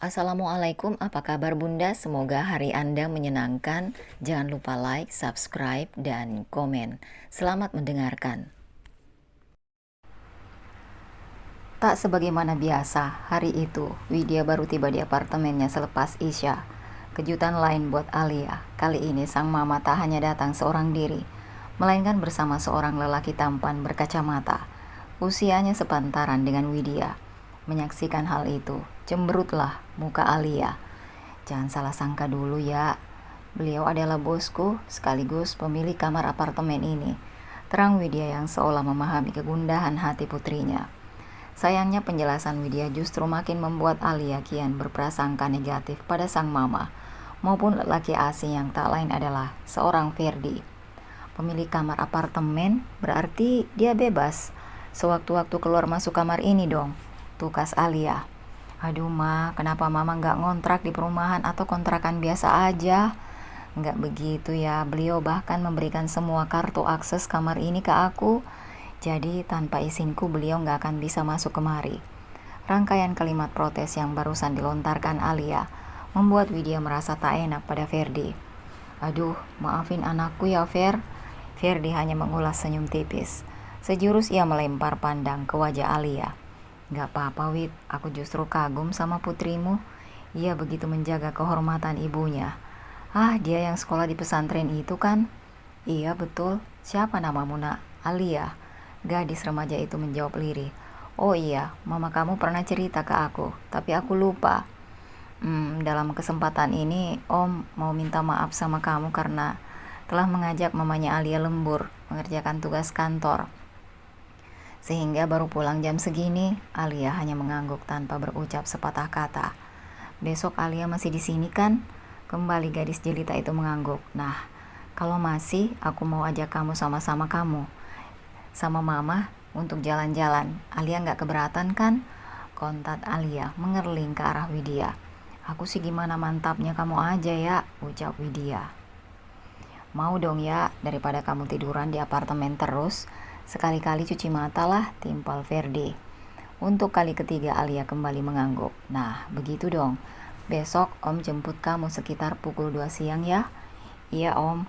Assalamualaikum, apa kabar Bunda? Semoga hari Anda menyenangkan. Jangan lupa like, subscribe, dan komen. Selamat mendengarkan. Tak sebagaimana biasa, hari itu Widya baru tiba di apartemennya selepas Isya. Kejutan lain buat Alia. Kali ini sang mama tak hanya datang seorang diri, melainkan bersama seorang lelaki tampan berkacamata. Usianya sepantaran dengan Widya. Menyaksikan hal itu, cemberutlah muka Alia. Jangan salah sangka dulu ya. Beliau adalah bosku sekaligus pemilik kamar apartemen ini. Terang Widya yang seolah memahami kegundahan hati putrinya. Sayangnya penjelasan Widya justru makin membuat Alia kian berprasangka negatif pada sang mama maupun lelaki asing yang tak lain adalah seorang Ferdi. Pemilik kamar apartemen berarti dia bebas sewaktu-waktu keluar masuk kamar ini dong, tukas Alia. Aduh ma, kenapa mama nggak ngontrak di perumahan atau kontrakan biasa aja? Nggak begitu ya, beliau bahkan memberikan semua kartu akses kamar ini ke aku. Jadi tanpa izinku beliau nggak akan bisa masuk kemari. Rangkaian kalimat protes yang barusan dilontarkan Alia membuat Widya merasa tak enak pada Ferdi. Aduh, maafin anakku ya Fer. Ferdi hanya mengulas senyum tipis. Sejurus ia melempar pandang ke wajah Alia. Gak apa-apa Wid, aku justru kagum sama putrimu. Ia begitu menjaga kehormatan ibunya. Ah, dia yang sekolah di pesantren itu kan? Iya betul, siapa namamu nak? Alia. Gadis remaja itu menjawab lirih. Oh iya, mama kamu pernah cerita ke aku, tapi aku lupa. Dalam kesempatan ini, Om mau minta maaf sama kamu karena telah mengajak mamanya Alia lembur mengerjakan tugas kantor. Sehingga baru pulang jam segini, Alia hanya mengangguk tanpa berucap sepatah kata. Besok Alia masih di sini kan? Kembali gadis jelita itu mengangguk. Nah, kalau masih, aku mau ajak kamu sama-sama sama mama untuk jalan-jalan. Alia nggak keberatan kan? Kontak Alia mengerling ke arah Widya. Aku sih gimana mantapnya kamu aja ya, ucap Widya. Mau dong ya, daripada kamu tiduran di apartemen terus. Sekali-kali cuci mata lah, timpal Ferdi. Untuk kali ketiga Alia kembali mengangguk. Nah, begitu dong. Besok Om jemput kamu sekitar pukul 2 siang ya. Iya Om.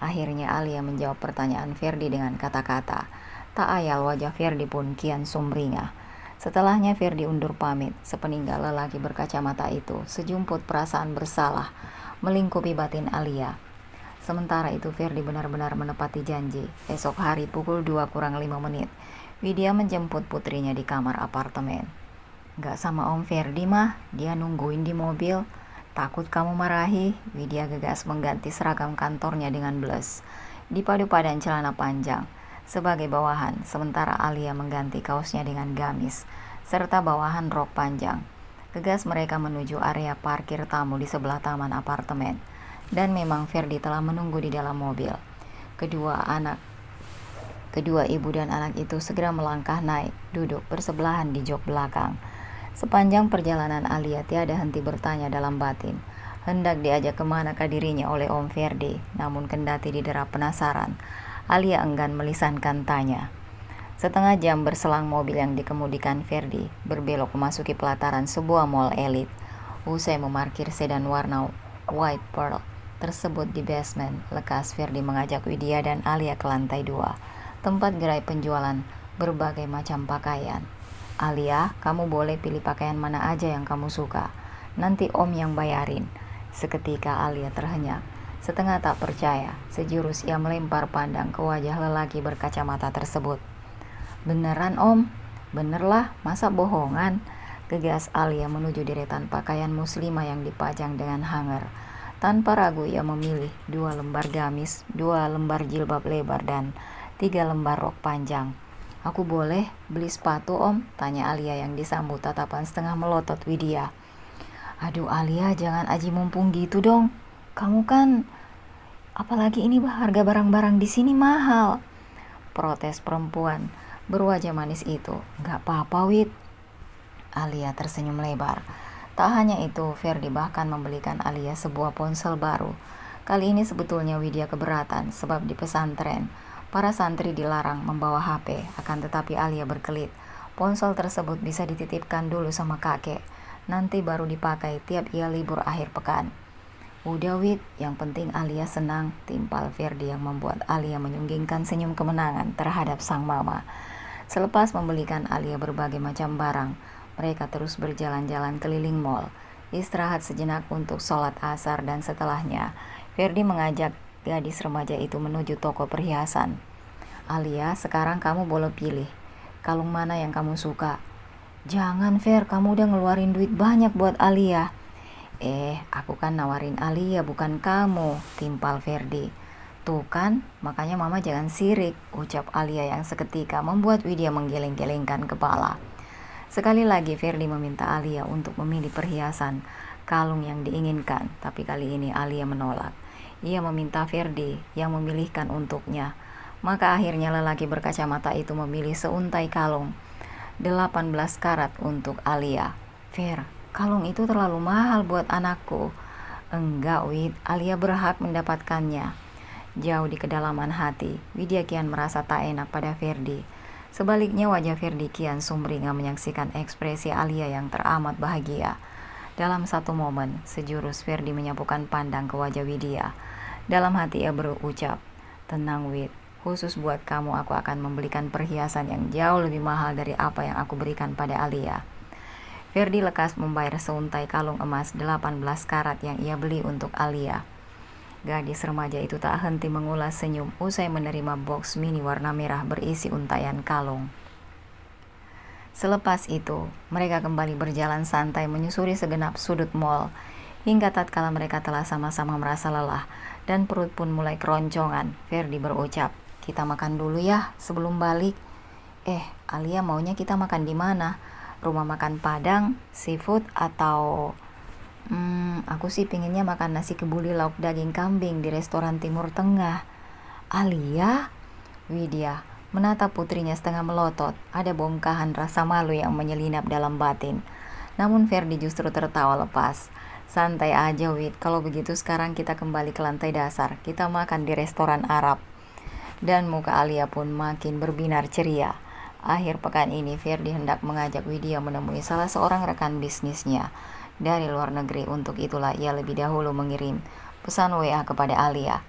Akhirnya Alia menjawab pertanyaan Ferdi dengan kata-kata. Tak ayal wajah Ferdi pun kian sumringah. Setelahnya Ferdi undur pamit. Sepeninggal lelaki berkacamata itu, sejumput perasaan bersalah melingkupi batin Alia. Sementara itu Ferdi benar-benar menepati janji. Esok hari pukul 2 kurang 5 menit, Widya menjemput putrinya di kamar apartemen. Gak sama Om Ferdi mah, dia nungguin di mobil. Takut kamu marahi, Widya gegas mengganti seragam kantornya dengan blus, dipadu padan celana panjang sebagai bawahan, sementara Alia mengganti kaosnya dengan gamis serta bawahan rok panjang. Gegas mereka menuju area parkir tamu di sebelah taman apartemen, dan memang Ferdi telah menunggu di dalam mobil. Kedua ibu dan anak itu segera melangkah naik, duduk bersebelahan di jok belakang. Sepanjang perjalanan Alia tiada henti bertanya dalam batin, hendak diajak kemanakah dirinya oleh Om Ferdi. Namun kendati didera penasaran, Alia enggan melisankan tanya. Setengah jam berselang mobil yang dikemudikan Ferdi berbelok memasuki pelataran sebuah mall elit. Usai memarkir sedan warna white pearl tersebut di basement, lekas Ferdi mengajak Widya dan Alia ke lantai 2, tempat gerai penjualan berbagai macam pakaian. Alia, kamu boleh pilih pakaian mana aja yang kamu suka. Nanti Om yang bayarin. Seketika Alia terhenyak. Setengah tak percaya, sejurus ia melempar pandang ke wajah lelaki berkacamata tersebut. Beneran Om? Benerlah, masa bohongan? Gegas Alia menuju deretan pakaian muslimah yang dipajang dengan hanger. Tanpa ragu ia memilih 2 lembar gamis, 2 lembar jilbab lebar, dan 3 lembar rok panjang. Aku boleh beli sepatu Om? Tanya Alia yang disambut tatapan setengah melotot Widya. Aduh Alia, jangan aji mumpung gitu dong. Kamu kan, apalagi ini harga barang-barang di sini mahal, protes perempuan berwajah manis itu. Gak apa-apa Wid. Alia tersenyum lebar. Tak hanya itu, Ferdi bahkan membelikan Alia sebuah ponsel baru. Kali ini sebetulnya Widya keberatan sebab di pesantren para santri dilarang membawa HP, akan tetapi Alia berkelit. Ponsel tersebut bisa dititipkan dulu sama kakek. nanti baru dipakai tiap ia libur akhir pekan. Udah Wid, yang penting Alia senang, timpal Ferdi yang membuat Alia menyunggingkan senyum kemenangan terhadap sang mama. Selepas membelikan Alia berbagai macam barang, mereka terus berjalan-jalan keliling mall, istirahat sejenak untuk sholat asar, dan setelahnya Ferdi mengajak gadis remaja itu menuju toko perhiasan. Alia, sekarang kamu boleh pilih kalung mana yang kamu suka. Jangan Fer, kamu udah ngeluarin duit banyak buat Alia. Aku kan nawarin Alia bukan kamu, timpal Ferdi. Tuh kan, makanya mama jangan sirik, ucap Alia yang seketika membuat Widya menggeleng-gelengkan kepala. Sekali lagi Ferdi meminta Alia untuk memilih perhiasan kalung yang diinginkan, tapi kali ini Alia menolak. Ia meminta Ferdi yang memilihkan untuknya. Maka akhirnya lelaki berkacamata itu memilih seuntai kalung 18 karat untuk Alia. Fer, kalung itu terlalu mahal buat anakku. Enggak Wid, Alia berhak mendapatkannya. Jauh di kedalaman hati, Widya kian merasa tak enak pada Ferdi. Sebaliknya wajah Ferdi kian sumringah menyaksikan ekspresi Alia yang teramat bahagia. Dalam satu momen, sejurus Ferdi menyapukan pandang ke wajah Widya. Dalam hati ia berucap, tenang Wid, khusus buat kamu aku akan membelikan perhiasan yang jauh lebih mahal dari apa yang aku berikan pada Alia. Ferdi lekas membayar seuntai kalung emas 18 karat yang ia beli untuk Alia. Gadis remaja itu tak henti mengulas senyum usai menerima box mini warna merah berisi untaian kalung. Selepas itu, mereka kembali berjalan santai menyusuri segenap sudut mall, hingga tatkala mereka telah sama-sama merasa lelah dan perut pun mulai keroncongan. Ferdi berucap, kita makan dulu ya sebelum balik. Alia maunya kita makan di mana? Rumah makan Padang, seafood, atau aku sih pinginnya makan nasi kebuli lauk daging kambing di restoran Timur Tengah. Alia? Widya menatap putrinya setengah melotot. Ada bongkahan rasa malu yang menyelinap dalam batin. Namun Ferdi justru tertawa lepas. Santai aja Wid, kalau begitu sekarang kita kembali ke lantai dasar. Kita makan di restoran Arab. Dan muka Alia pun makin berbinar ceria. Akhir pekan ini Ferdi hendak mengajak Widya menemui salah seorang rekan bisnisnya dari luar negeri. Untuk itulah ia lebih dahulu mengirim pesan WA kepada Alia.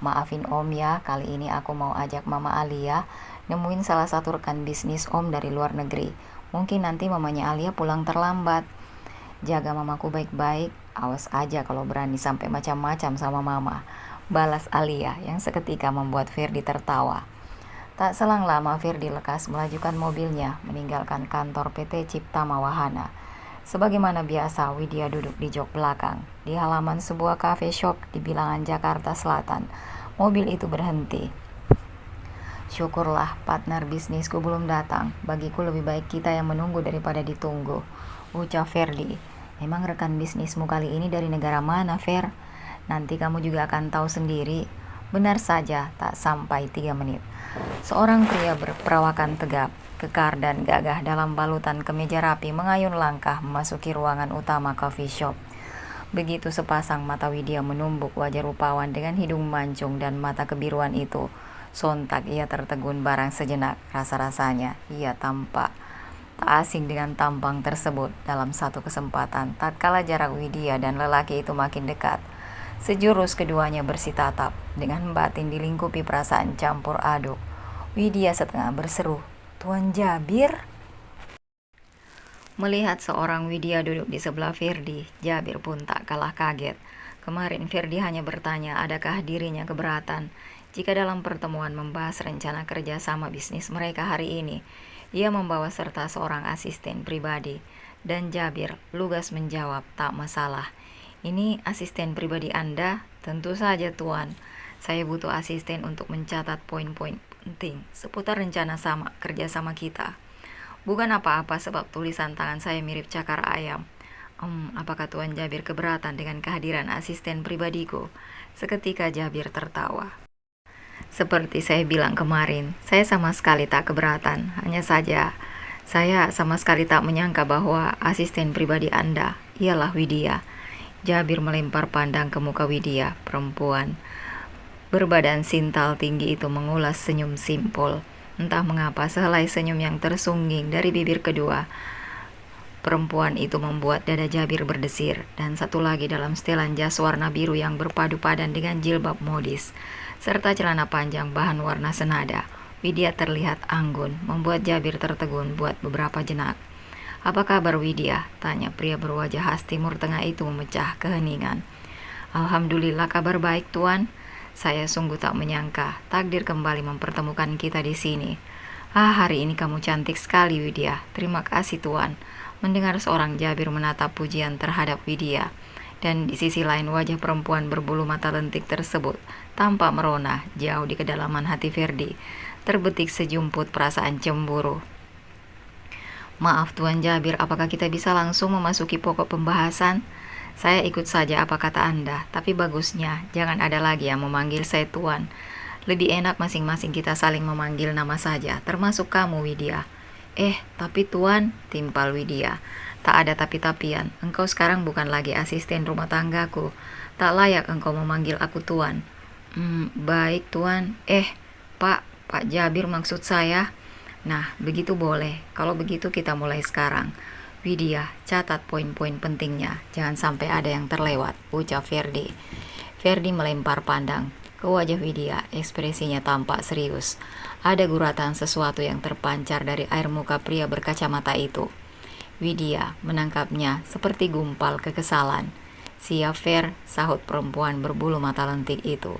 Maafin Om ya, kali ini aku mau ajak Mama Alia nemuin salah satu rekan bisnis Om dari luar negeri. Mungkin nanti mamanya Alia pulang terlambat. Jaga mamaku baik-baik, awas aja kalau berani sampai macam-macam sama mama, balas Alia yang seketika membuat Ferdi tertawa. Tak selang lama Ferdi lekas melajukan mobilnya meninggalkan kantor PT Ciptama Wahana. Sebagaimana biasa, Widya duduk di jok belakang di halaman sebuah cafe shop di bilangan Jakarta Selatan. Mobil itu berhenti. Syukurlah partner bisnisku belum datang. Bagiku lebih baik kita yang menunggu daripada ditunggu, ucap Ferdi. Emang rekan bisnismu kali ini dari negara mana, Fer? Nanti kamu juga akan tahu sendiri. Benar saja, tak sampai 3 menit. Seorang pria berperawakan tegap, kekar dan gagah dalam balutan kemeja rapi mengayun langkah memasuki ruangan utama coffee shop. Begitu sepasang mata Widya menumbuk wajah rupawan dengan hidung mancung dan mata kebiruan itu, sontak ia tertegun barang sejenak. Rasa-rasanya ia tampak tak asing dengan tampang tersebut. Dalam satu kesempatan, tatkala jarak Widya dan lelaki itu makin dekat, sejurus keduanya bersitatap dengan batin dilingkupi perasaan campur aduk. Widya setengah berseru, Tuan Jabir? Melihat seorang Widya duduk di sebelah Ferdi, Jabir pun tak kalah kaget. Kemarin Ferdi hanya bertanya adakah dirinya keberatan jika dalam pertemuan membahas rencana kerja sama bisnis mereka hari ini, ia membawa serta seorang asisten pribadi. Dan Jabir lugas menjawab, tak masalah. Ini asisten pribadi Anda? Tentu saja Tuan. Saya butuh asisten untuk mencatat poin-poin penting seputar rencana kerjasama kita. Bukan apa-apa sebab tulisan tangan saya mirip cakar ayam. Apakah Tuan Jabir keberatan dengan kehadiran asisten pribadiku? Seketika Jabir tertawa. Seperti saya bilang kemarin, saya sama sekali tak keberatan. Hanya saja, saya sama sekali tak menyangka bahwa asisten pribadi Anda ialah Widya. Jabir melempar pandang ke muka Widya. Perempuan berbadan sintal tinggi itu mengulas senyum simpul. Entah mengapa sehelai senyum yang tersungging dari bibir kedua Perempuan itu membuat dada Jabir berdesir, dan satu lagi dalam setelan jas warna biru yang berpadu padan dengan jilbab modis, serta celana panjang bahan warna senada. Widya terlihat anggun, membuat Jabir tertegun buat beberapa jenak. "Apa kabar Widya?" tanya pria berwajah khas Timur Tengah itu memecah keheningan. "Alhamdulillah kabar baik Tuan. Saya sungguh tak menyangka takdir kembali mempertemukan kita di sini." Hari ini kamu cantik sekali Widya." "Terima kasih Tuan." Mendengar seorang Jabir menatap pujian terhadap Widya, dan di sisi lain wajah perempuan berbulu mata lentik tersebut tampak merona jauh di kedalaman hati Ferdi. Terbetik sejumput perasaan cemburu. "Maaf Tuan Jabir, apakah kita bisa langsung memasuki pokok pembahasan?" "Saya ikut saja apa kata Anda, tapi bagusnya jangan ada lagi yang memanggil saya Tuan. Lebih enak masing-masing kita saling memanggil nama saja, termasuk kamu Widya." Tapi Tuan," timpal Widya. "Tak ada tapi-tapian, engkau sekarang bukan lagi asisten rumah tanggaku. Tak layak engkau memanggil aku Tuan." Baik Tuan." Pak Jabir maksud saya." "Nah, begitu boleh. Kalau begitu kita mulai sekarang. Widya, catat poin-poin pentingnya, jangan sampai ada yang terlewat," ucap Ferdi. Ferdi melempar pandang ke wajah Widya, ekspresinya tampak serius. Ada guratan sesuatu yang terpancar dari air muka pria berkacamata itu. Widya menangkapnya seperti gumpal kekesalan. "Siap Fer," sahut perempuan berbulu mata lentik itu.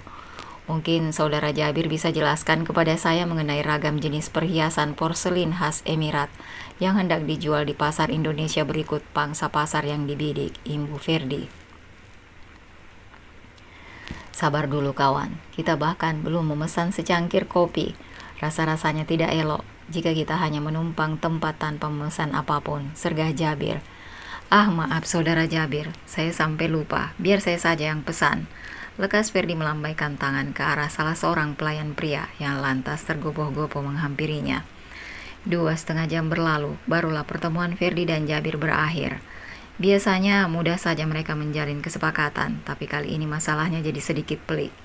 "Mungkin saudara Jabir bisa jelaskan kepada saya mengenai ragam jenis perhiasan porselin khas Emirat yang hendak dijual di pasar Indonesia berikut pangsa pasar yang dibidik," imbu Ferdi. "Sabar dulu kawan, kita bahkan belum memesan secangkir kopi. Rasa-rasanya tidak elok jika kita hanya menumpang tempat tanpa memesan apapun," sergah Jabir. Maaf saudara Jabir, saya sampai lupa, biar saya saja yang pesan." Lekas Ferdi melambaikan tangan ke arah salah seorang pelayan pria yang lantas tergopoh-gopoh menghampirinya. 2,5 jam berlalu, barulah pertemuan Ferdi dan Jabir berakhir. Biasanya mudah saja mereka menjalin kesepakatan, tapi kali ini masalahnya jadi sedikit pelik.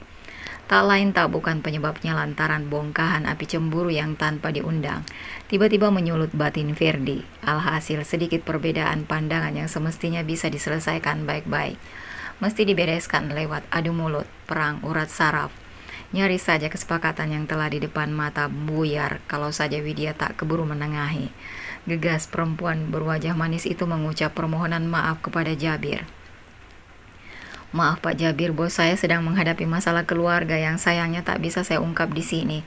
Tak lain tak bukan penyebabnya lantaran bongkahan api cemburu yang tanpa diundang tiba-tiba menyulut batin Ferdi. Alhasil sedikit perbedaan pandangan yang semestinya bisa diselesaikan baik-baik mesti dibereskan lewat adu mulut, perang urat saraf. Nyaris saja kesepakatan yang telah di depan mata buyar kalau saja Widya tak keburu menengahi. Gegas perempuan berwajah manis itu mengucap permohonan maaf kepada Jabir. "Maaf Pak Jabir, bos saya sedang menghadapi masalah keluarga yang sayangnya tak bisa saya ungkap di sini.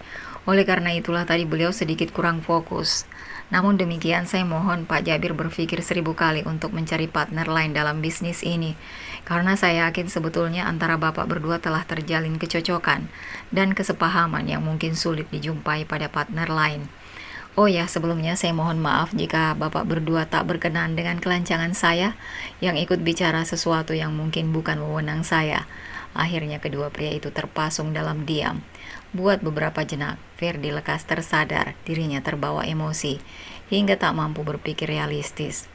Oleh karena itulah tadi beliau sedikit kurang fokus. Namun demikian saya mohon Pak Jabir berpikir 1000 kali untuk mencari partner lain dalam bisnis ini. Karena saya yakin sebetulnya antara Bapak berdua telah terjalin kecocokan dan kesepahaman yang mungkin sulit dijumpai pada partner lain. Oh ya, sebelumnya saya mohon maaf jika Bapak berdua tak berkenan dengan kelancangan saya yang ikut bicara sesuatu yang mungkin bukan wewenang saya." Akhirnya kedua pria itu terpasung dalam diam. Buat beberapa jenak, Ferdi lekas tersadar dirinya terbawa emosi hingga tak mampu berpikir realistis.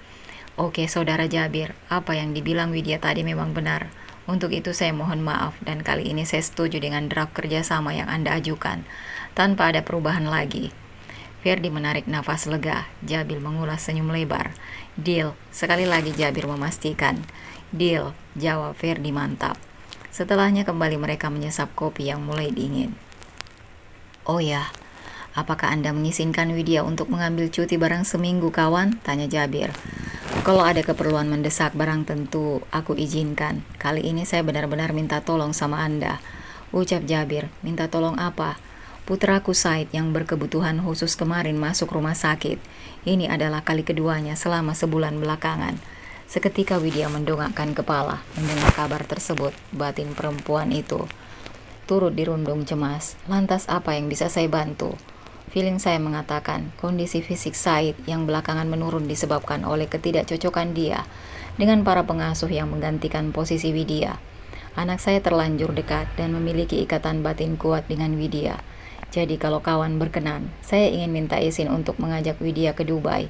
"Oke saudara Jabir, apa yang dibilang Widya tadi memang benar. Untuk itu saya mohon maaf dan kali ini saya setuju dengan draft kerjasama yang Anda ajukan tanpa ada perubahan lagi." Ferdi menarik nafas lega. Jabir mengulas senyum lebar. "Deal," sekali lagi Jabir memastikan. "Deal," jawab Ferdi mantap. Setelahnya kembali mereka menyesap kopi yang mulai dingin. "Oh ya, apakah Anda mengizinkan Widya untuk mengambil cuti barang seminggu kawan?" tanya Jabir. "Kalau ada keperluan mendesak barang tentu aku izinkan. Kali ini saya benar-benar minta tolong sama Anda," ucap Jabir. "Minta tolong apa?" "Putraku Said yang berkebutuhan khusus kemarin masuk rumah sakit. Ini adalah kali keduanya selama sebulan belakangan." Seketika Widya mendongakkan kepala mendengar kabar tersebut. Batin perempuan itu turut dirundung cemas. "Lantas apa yang bisa saya bantu?" "Feeling saya mengatakan kondisi fisik Said yang belakangan menurun disebabkan oleh ketidakcocokan dia dengan para pengasuh yang menggantikan posisi Widya. Anak saya terlanjur dekat dan memiliki ikatan batin kuat dengan Widya. Jadi kalau kawan berkenan, saya ingin minta izin untuk mengajak Widya ke Dubai.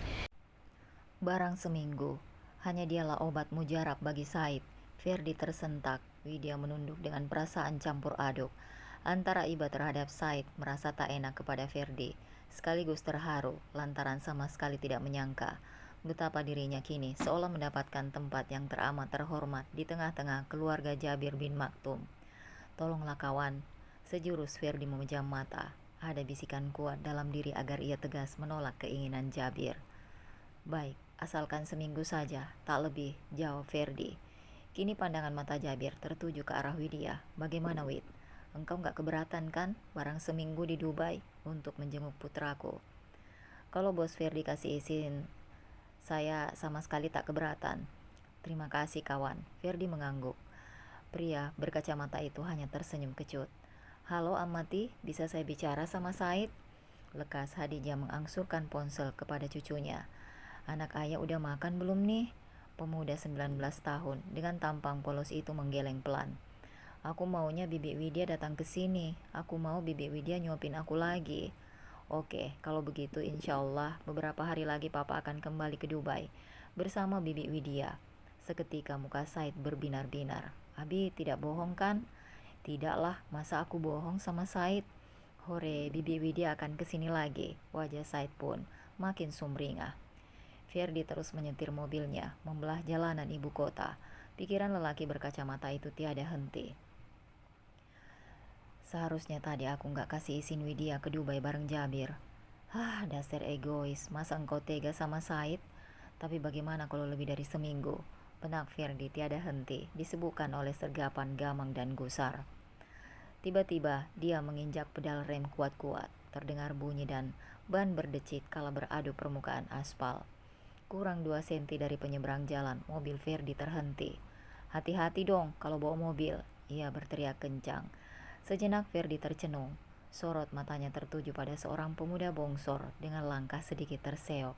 Barang seminggu. Hanya dialah obat mujarab bagi Said." Ferdi tersentak. Widya menunduk dengan perasaan campur aduk. Antara iba terhadap Said, merasa tak enak kepada Ferdi, sekaligus terharu lantaran sama sekali tidak menyangka betapa dirinya kini seolah mendapatkan tempat yang teramat terhormat di tengah-tengah keluarga Jabir bin Maktum. Tolonglah kawan, sejurus Ferdi memejam mata. Ada bisikan kuat dalam diri agar ia tegas menolak keinginan Jabir. Baik, asalkan seminggu saja, tak lebih, jawab Ferdi. Kini pandangan mata Jabir tertuju ke arah Widya. Bagaimana Wid? Engkau gak keberatan kan barang seminggu di Dubai untuk menjenguk putraku? Kalau bos Ferdi kasih izin, saya sama sekali tak keberatan. Terima kasih kawan, Ferdi mengangguk. Pria berkacamata itu hanya tersenyum kecut. Halo Amati, bisa saya bicara sama Said? Lekas Hadijah mengangsurkan ponsel kepada cucunya. Anak ayah udah makan belum nih? Pemuda 19 tahun dengan tampang polos itu menggeleng pelan. Aku maunya Bibi Widya datang ke sini. Aku mau Bibi Widya nyuapin aku lagi. Oke, kalau begitu insya Allah beberapa hari lagi Papa akan kembali ke Dubai bersama Bibi Widya. Seketika muka Said berbinar-binar. Abi tidak bohong kan? Tidaklah, masa aku bohong sama Said? Hore, Bibi Widya akan kesini lagi. Wajah Said pun makin sumringah. Ferdi terus menyetir mobilnya, membelah jalanan ibu kota. Pikiran lelaki berkacamata itu tiada henti. Seharusnya tadi aku gak kasih izin Widya ke Dubai bareng Jabir. Dasar egois, masa engkau tega sama Said? Tapi bagaimana kalau lebih dari seminggu? Benak Ferdi tiada henti, disebutkan oleh sergapan gamang dan gusar. Tiba-tiba dia menginjak pedal rem kuat-kuat. Terdengar bunyi dan ban berdecit kala beradu permukaan aspal. Kurang 2 senti dari penyeberang jalan, mobil Ferdi terhenti. Hati-hati dong kalau bawa mobil, ia berteriak kencang. Sejenak Ferdi tercenung. Sorot matanya tertuju pada seorang pemuda bongsor dengan langkah sedikit terseok.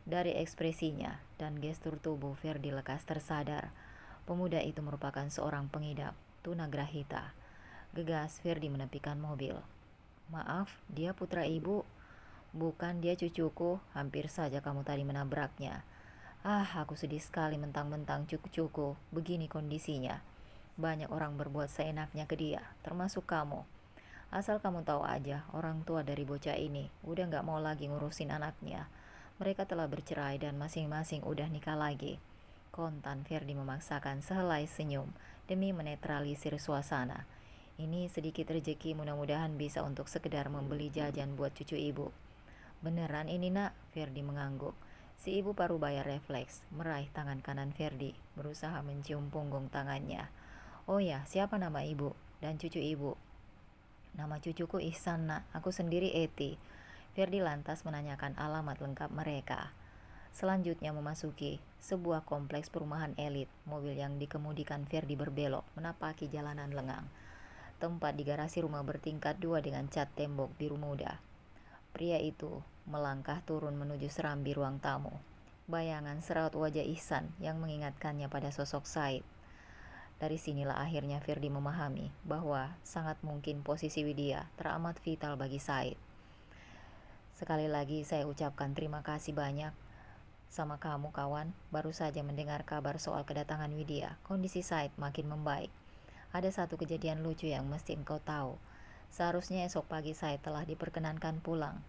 Dari ekspresinya dan gestur tubuh Ferdi lekas tersadar. Pemuda itu merupakan seorang pengidap, tunagrahita. Gegas Ferdi menepikan mobil. Maaf, dia putra ibu. Bukan, dia cucuku. Hampir saja kamu tadi menabraknya. Aku sedih sekali mentang-mentang cucu-cucuku. Begini kondisinya. Banyak orang berbuat seenaknya ke dia, termasuk kamu. Asal kamu tahu aja, orang tua dari bocah ini udah gak mau lagi ngurusin anaknya. Mereka telah bercerai dan masing-masing udah nikah lagi. Kontan Ferdi memaksakan sehelai senyum demi menetralisir suasana. Ini sedikit rezeki, mudah-mudahan bisa untuk sekedar membeli jajan buat cucu ibu. Beneran ini nak, Ferdi mengangguk. Si ibu parubaya refleks, meraih tangan kanan Ferdi, berusaha mencium punggung tangannya. Oh ya, siapa nama ibu dan cucu ibu? Nama cucuku Ihsan nak, aku sendiri Eti. Ferdi lantas menanyakan alamat lengkap mereka. Selanjutnya memasuki sebuah kompleks perumahan elit. Mobil yang dikemudikan Ferdi berbelok menapaki jalanan lengang. Tempat di garasi rumah bertingkat 2 dengan cat tembok biru muda. Pria itu melangkah turun menuju serambi ruang tamu. Bayangan seraut wajah Ihsan yang mengingatkannya pada sosok Said. Dari sinilah akhirnya Ferdi memahami bahwa sangat mungkin posisi Widya teramat vital bagi Said. Sekali lagi saya ucapkan terima kasih banyak sama kamu kawan. Baru saja mendengar kabar soal kedatangan Widya. Kondisi Said makin membaik. Ada satu kejadian lucu yang mesti engkau tahu. Seharusnya esok pagi saya telah diperkenankan pulang.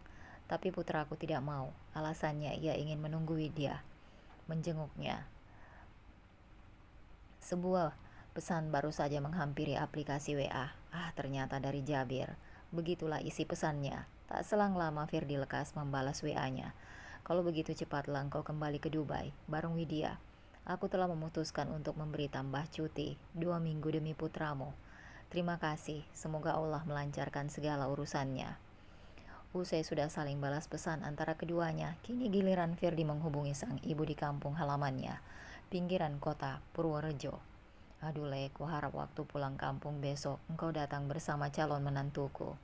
Tapi putraku tidak mau. Alasannya ia ingin menunggu Widya, menjenguknya. Sebuah pesan baru saja menghampiri aplikasi WA. Ternyata dari Jabir. Begitulah isi pesannya. Tak selang lama Ferdi lekas membalas WA-nya. Kalau begitu cepatlah engkau kembali ke Dubai bareng Widya. Aku telah memutuskan untuk memberi tambah cuti 2 minggu demi putramu. Terima kasih, semoga Allah melancarkan segala urusannya. Usai sudah saling balas pesan antara keduanya, kini giliran Ferdi menghubungi sang ibu di kampung halamannya, pinggiran kota Purworejo. Aduh Le, ku harap waktu pulang kampung besok engkau datang bersama calon menantuku.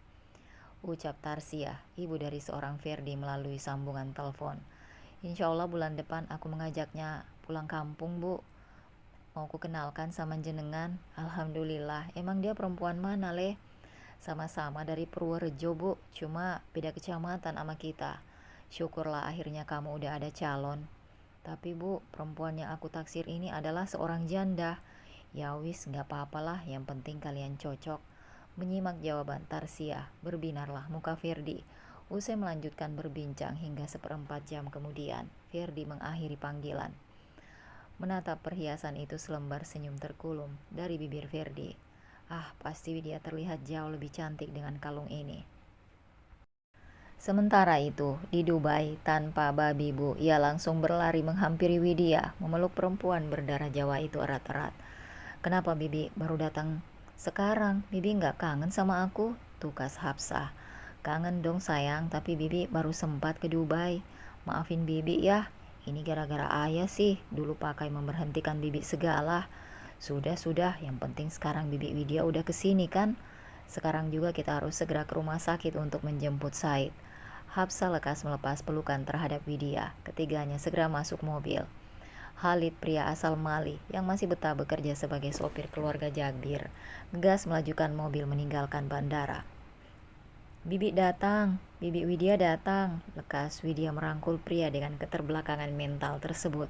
Ucap Tarsiah, ibu dari seorang Ferdi melalui sambungan telepon. Insya Allah bulan depan aku mengajaknya pulang kampung bu. Mau ku kenalkan sama jenengan. Alhamdulillah, emang dia perempuan mana Le? Sama-sama dari Purworejo bu, cuma beda kecamatan sama kita. Syukurlah akhirnya kamu udah ada calon. Tapi bu, perempuan yang aku taksir ini adalah seorang janda. Ya wis, gak apa-apalah, yang penting kalian cocok. Menyimak jawaban Tarsiah, berbinarlah muka Ferdi. Usai melanjutkan berbincang hingga 1/4 jam kemudian, Ferdi mengakhiri panggilan. Menatap perhiasan itu, selembar senyum terkulum dari bibir Ferdi. Ah, pasti Widya terlihat jauh lebih cantik dengan kalung ini. Sementara itu, di Dubai, tanpa babi bu, ia langsung berlari menghampiri Widya, memeluk perempuan berdarah Jawa itu erat-erat. "Kenapa Bibi baru datang sekarang? Bibi nggak kangen sama aku?" tukas Hafsah. "Kangen dong sayang, tapi Bibi baru sempat ke Dubai. Maafin Bibi ya, ini gara-gara ayah sih, dulu pakai memberhentikan Bibi segala. Sudah, yang penting sekarang Bibi Widya udah kesini kan? Sekarang juga kita harus segera ke rumah sakit untuk menjemput Said." Hafsah lekas melepas pelukan terhadap Widya. Ketiganya segera masuk mobil. Khalid, pria asal Mali yang masih betah bekerja sebagai sopir keluarga Jabir, gas melajukan mobil meninggalkan bandara. "Bibi datang, Bibi Widya datang," lekas Widya merangkul pria dengan keterbelakangan mental tersebut.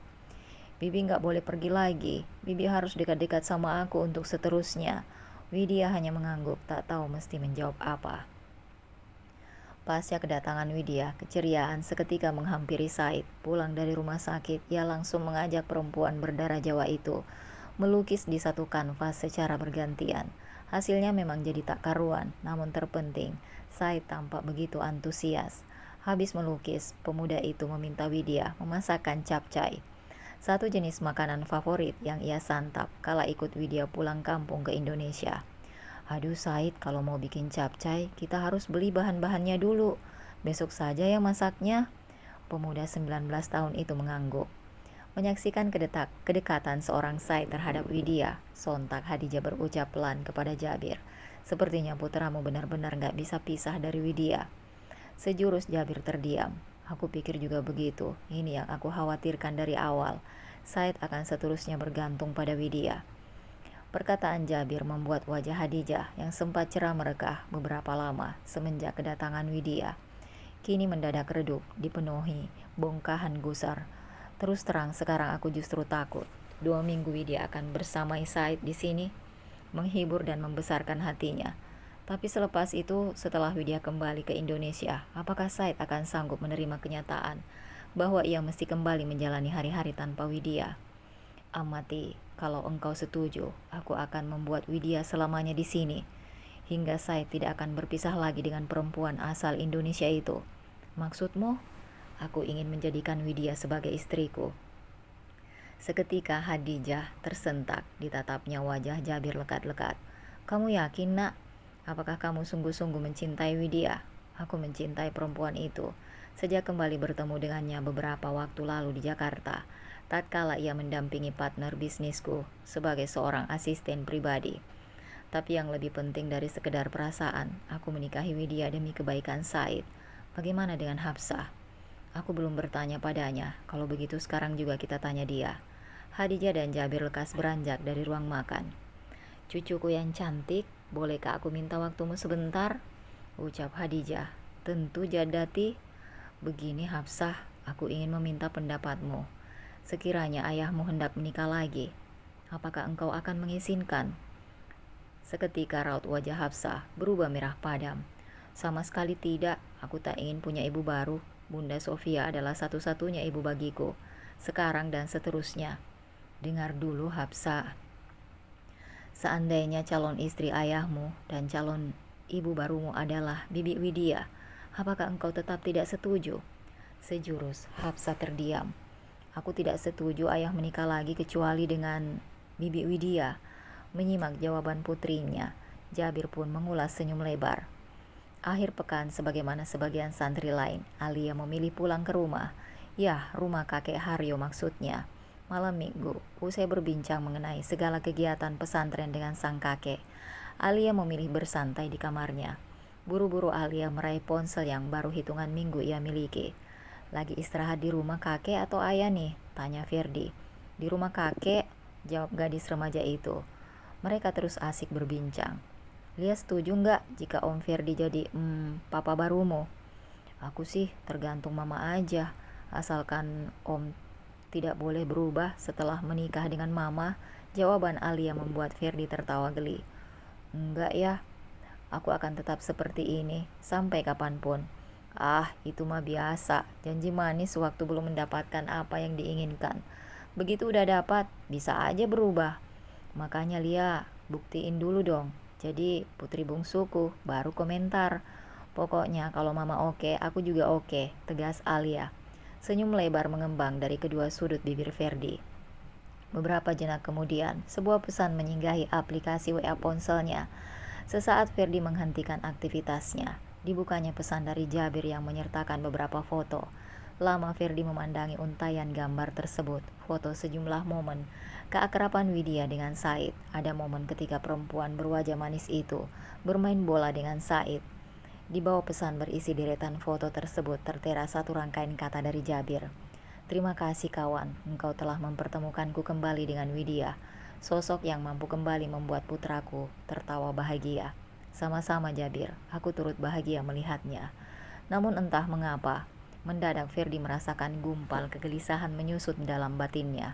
"Bibi nggak boleh pergi lagi, Bibi harus dekat-dekat sama aku untuk seterusnya." Widya hanya mengangguk, tak tahu mesti menjawab apa. Pasca kedatangan Widya, keceriaan seketika menghampiri Said. Pulang dari rumah sakit, ia langsung mengajak perempuan berdarah Jawa itu melukis di satu kanvas secara bergantian. Hasilnya memang jadi tak karuan, namun terpenting, Said tampak begitu antusias. Habis melukis, pemuda itu meminta Widya memasakkan capcay, satu jenis makanan favorit yang ia santap kala ikut Widya pulang kampung ke Indonesia. "Aduh Said, kalau mau bikin capcay, kita harus beli bahan-bahannya dulu. Besok saja ya masaknya." Pemuda 19 tahun itu mengangguk. Menyaksikan kedekatan seorang Said terhadap Widya, sontak Hadijah berucap pelan kepada Jabir, "Sepertinya putramu benar-benar gak bisa pisah dari Widya." Sejurus Jabir terdiam. "Aku pikir juga begitu. Ini yang aku khawatirkan dari awal. Said akan seterusnya bergantung pada Widya." Perkataan Jabir membuat wajah Hadijah yang sempat cerah merekah beberapa lama semenjak kedatangan Widya, kini mendadak redup, dipenuhi bongkahan gusar. "Terus terang sekarang aku justru takut 2 minggu Widya akan bersamai Said di sini, menghibur dan membesarkan hatinya. Tapi selepas itu, setelah Widya kembali ke Indonesia, apakah Said akan sanggup menerima kenyataan bahwa ia mesti kembali menjalani hari-hari tanpa Widya? Amati, kalau engkau setuju, aku akan membuat Widya selamanya di sini, hingga Said tidak akan berpisah lagi dengan perempuan asal Indonesia itu." "Maksudmu?" "Aku ingin menjadikan Widya sebagai istriku." Seketika Hadijah tersentak, ditatapnya wajah Jabir lekat-lekat. "Kamu yakin, Nak? Apakah kamu sungguh-sungguh mencintai Widya?" "Aku mencintai perempuan itu sejak kembali bertemu dengannya beberapa waktu lalu di Jakarta, tatkala ia mendampingi partner bisnisku sebagai seorang asisten pribadi. Tapi yang lebih penting dari sekedar perasaan, aku menikahi Widya demi kebaikan Said." "Bagaimana dengan Hafsah?" "Aku belum bertanya padanya. Kalau begitu sekarang juga kita tanya dia." Hadijah dan Jabir lekas beranjak dari ruang makan. "Cucuku yang cantik, bolehkah aku minta waktumu sebentar?" ucap Hadijah. "Tentu Jadati." "Begini Hafsah, aku ingin meminta pendapatmu. Sekiranya ayahmu hendak menikah lagi, apakah engkau akan mengizinkan?" Seketika raut wajah Hafsah berubah merah padam. "Sama sekali tidak, aku tak ingin punya ibu baru. Bunda Sofia adalah satu-satunya ibu bagiku, sekarang dan seterusnya." "Dengar dulu Hafsah. Seandainya calon istri ayahmu dan calon ibu barumu adalah Bibi Widya, apakah engkau tetap tidak setuju?" Sejurus Hafsah terdiam. "Aku tidak setuju ayah menikah lagi kecuali dengan Bibi Widya." Menyimak jawaban putrinya, Jabir pun mengulas senyum lebar. Akhir pekan, sebagaimana sebagian santri lain, Alia memilih pulang ke rumah. Ya, rumah kakek Haryo maksudnya. Malam minggu, usai berbincang mengenai segala kegiatan pesantren dengan sang kakek, Alia memilih bersantai di kamarnya. Buru-buru Alia meraih ponsel yang baru hitungan minggu ia miliki. "Lagi istirahat di rumah kakek atau ayah nih?" tanya Ferdi. "Di rumah kakek," jawab gadis remaja itu. Mereka terus asik berbincang. "Lia setuju nggak jika Om Ferdi jadi papa barumu?" "Aku sih tergantung mama aja, asalkan Om tidak boleh berubah setelah menikah dengan mama." Jawaban Alia membuat Ferdi tertawa geli. "Enggak ya, aku akan tetap seperti ini sampai kapanpun. Ah, itu mah biasa. Janji manis waktu belum mendapatkan apa yang diinginkan. Begitu udah dapat, bisa aja berubah. Makanya Lia, buktiin dulu dong. Jadi putri bungsuku baru komentar. Pokoknya kalau mama oke, aku juga oke, tegas Alia. Senyum lebar mengembang dari kedua sudut bibir Ferdi. Beberapa jenak kemudian, sebuah pesan menyinggahi aplikasi WA ponselnya. Sesaat Ferdi menghentikan aktivitasnya, dibukanya pesan dari Jabir yang menyertakan beberapa foto. Lama Ferdi memandangi untayan gambar tersebut, foto sejumlah momen keakraban Widya dengan Said. Ada momen ketika perempuan berwajah manis itu bermain bola dengan Said. Di bawah pesan berisi deretan foto tersebut tertera satu rangkaian kata dari Jabir. Terima kasih kawan, engkau telah mempertemukanku kembali dengan Widya. Sosok yang mampu kembali membuat putraku tertawa bahagia. Sama-sama Jabir, aku turut bahagia melihatnya. Namun entah mengapa, mendadak Ferdi merasakan gumpal kegelisahan menyusut dalam batinnya.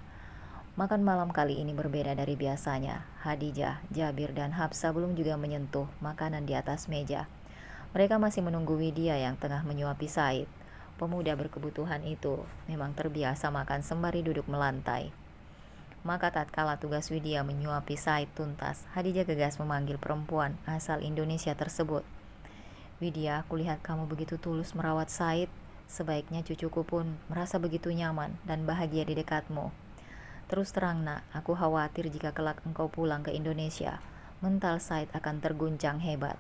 Makan malam kali ini berbeda dari biasanya. Hadijah, Jabir, dan Hafsa belum juga menyentuh makanan di atas meja. Mereka masih menunggu Widya yang tengah menyuapi Said. Pemuda berkebutuhan itu memang terbiasa makan sembari duduk melantai. Maka tatkala tugas Widya menyuapi Said tuntas, Hadijah gegas memanggil perempuan asal Indonesia tersebut. Widya, kulihat kamu begitu tulus merawat Said. Sebaiknya cucuku pun merasa begitu nyaman dan bahagia di dekatmu. Terus terang nak, aku khawatir jika kelak engkau pulang ke Indonesia, mental Said akan terguncang hebat.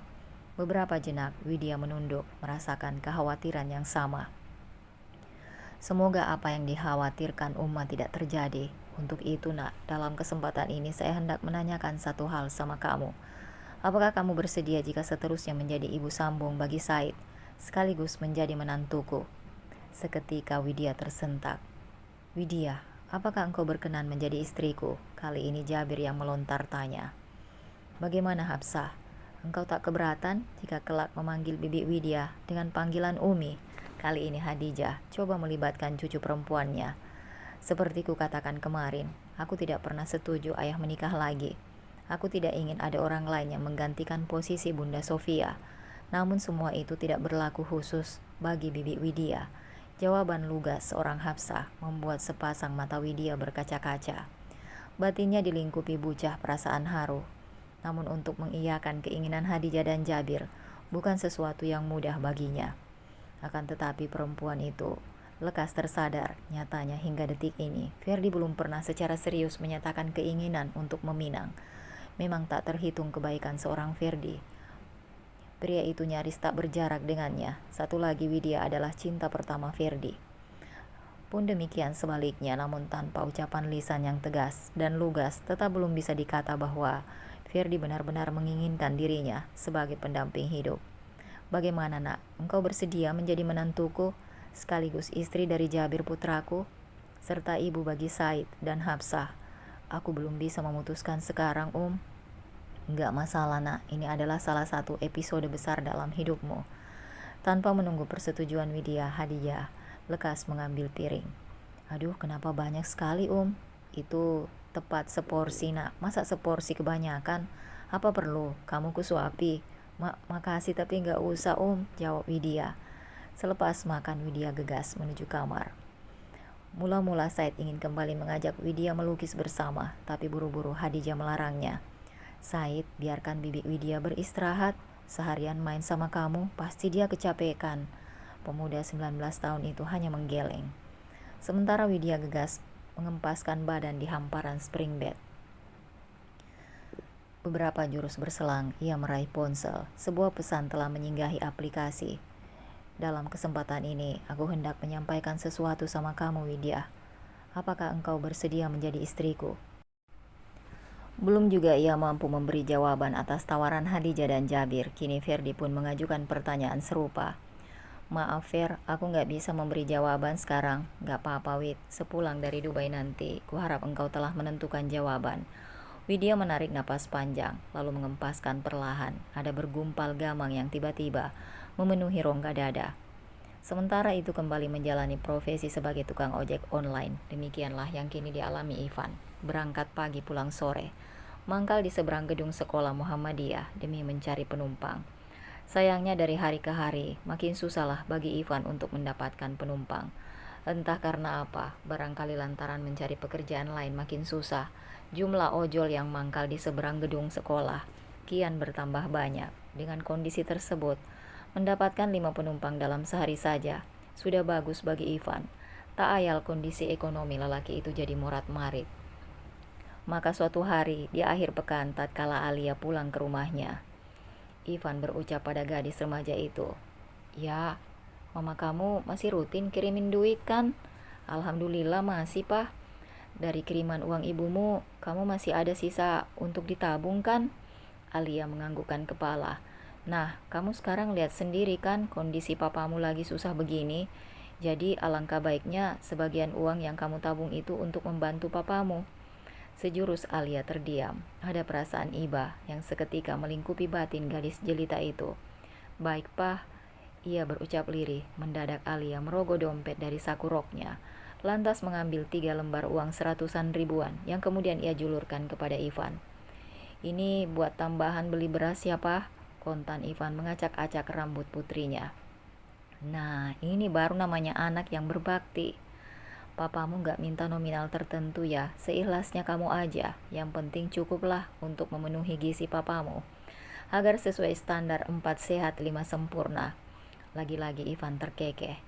Beberapa jenak, Widya menunduk, merasakan kekhawatiran yang sama. Semoga apa yang dikhawatirkan umat tidak terjadi. Untuk itu nak, dalam kesempatan ini saya hendak menanyakan satu hal sama kamu. Apakah kamu bersedia jika seterusnya menjadi ibu sambung bagi Said, sekaligus menjadi menantuku? Seketika Widya tersentak. Widya, apakah engkau berkenan menjadi istriku? Kali ini Jabir yang melontar tanya. Bagaimana Hafsah? Engkau tak keberatan jika kelak memanggil bibi Widya dengan panggilan Umi? Kali ini Hadijah coba melibatkan cucu perempuannya. Seperti kukatakan kemarin, aku tidak pernah setuju ayah menikah lagi. Aku tidak ingin ada orang lain yang menggantikan posisi Bunda Sofia. Namun semua itu tidak berlaku khusus bagi bibi Widya. Jawaban lugas seorang Hafsah membuat sepasang mata Widya berkaca-kaca. Batinnya dilingkupi bucah perasaan haru. Namun untuk mengiyakan keinginan Hadijah dan Jabir bukan sesuatu yang mudah baginya. Akan tetapi perempuan itu lekas tersadar, nyatanya hingga detik ini Ferdi belum pernah secara serius menyatakan keinginan untuk meminang. Memang tak terhitung kebaikan seorang Ferdi. Pria itu nyaris tak berjarak dengannya. Satu lagi Widya adalah cinta pertama Ferdi. Pun demikian sebaliknya, namun tanpa ucapan lisan yang tegas dan lugas, tetap belum bisa dikata bahwa Ferdi benar-benar menginginkan dirinya sebagai pendamping hidup. Bagaimana nak, engkau bersedia menjadi menantuku, sekaligus istri dari Jabir putraku, serta ibu bagi Said dan Hafsah? Aku belum bisa memutuskan sekarang, Enggak masalah nak, ini adalah salah satu episode besar dalam hidupmu. Tanpa menunggu persetujuan Widya, Hadijah lekas mengambil piring. Aduh, kenapa banyak sekali Itu tepat seporsi nak, masa seporsi kebanyakan? Apa perlu kamu kusuapi? Makasih tapi nggak usah jawab Widya. Selepas makan Widya gegas menuju kamar. Mula-mula Said ingin kembali mengajak Widya melukis bersama, tapi buru-buru Hadijah melarangnya. Said, biarkan bibi Widya beristirahat, seharian main sama kamu, pasti dia kecapekan. Pemuda 19 tahun itu hanya menggeleng. Sementara Widya gegas mengempaskan badan di hamparan spring bed. Beberapa jurus berselang, ia meraih ponsel. Sebuah pesan telah menyinggahi aplikasi. Dalam kesempatan ini, aku hendak menyampaikan sesuatu sama kamu, Widya. Apakah engkau bersedia menjadi istriku? Belum juga ia mampu memberi jawaban atas tawaran Hadijah dan Jabir. Kini Ferdi pun mengajukan pertanyaan serupa. Maaf Fer, aku nggak bisa memberi jawaban sekarang. Nggak apa-apa Wid, sepulang dari Dubai nanti, kuharap engkau telah menentukan jawaban. Widya menarik napas panjang, lalu mengempaskan perlahan. Ada bergumpal gamang yang tiba-tiba memenuhi rongga dada. Sementara itu kembali menjalani profesi sebagai tukang ojek online. Demikianlah yang kini dialami Ivan. Berangkat pagi pulang sore. Mangkal di seberang gedung sekolah Muhammadiyah demi mencari penumpang. Sayangnya dari hari ke hari, makin susahlah bagi Ivan untuk mendapatkan penumpang. Entah karena apa, barangkali lantaran mencari pekerjaan lain makin susah. Jumlah ojol yang mangkal di seberang gedung sekolah kian bertambah banyak. Dengan kondisi tersebut, mendapatkan 5 penumpang dalam sehari saja sudah bagus bagi Ivan. Tak ayal kondisi ekonomi lelaki itu jadi morat-marit. Maka suatu hari di akhir pekan tatkala Alia pulang ke rumahnya, Ivan berucap pada gadis remaja itu, "Ya, mama kamu masih rutin kirimin duit kan?" "Alhamdulillah masih, Pak. Dari kiriman uang ibumu, kamu masih ada sisa untuk ditabung kan?" Alia menganggukkan kepala. "Nah, kamu sekarang lihat sendiri kan kondisi papamu lagi susah begini. Jadi alangkah baiknya sebagian uang yang kamu tabung itu untuk membantu papamu." Sejurus Alia terdiam. Ada perasaan iba yang seketika melingkupi batin gadis jelita itu. "Baik, Pak," ia berucap lirih. Mendadak Alia merogoh dompet dari saku roknya, lantas mengambil 3 lembar uang 100-an ribuan yang kemudian ia julurkan kepada Ivan. "Ini buat tambahan beli beras ya, Pak." Kontan Ivan mengacak-acak rambut putrinya. "Nah, ini baru namanya anak yang berbakti. Papamu gak minta nominal tertentu ya, seikhlasnya kamu aja. Yang penting cukuplah untuk memenuhi gizi papamu, agar sesuai standar 4 sehat 5 sempurna." Lagi-lagi Ivan terkekeh.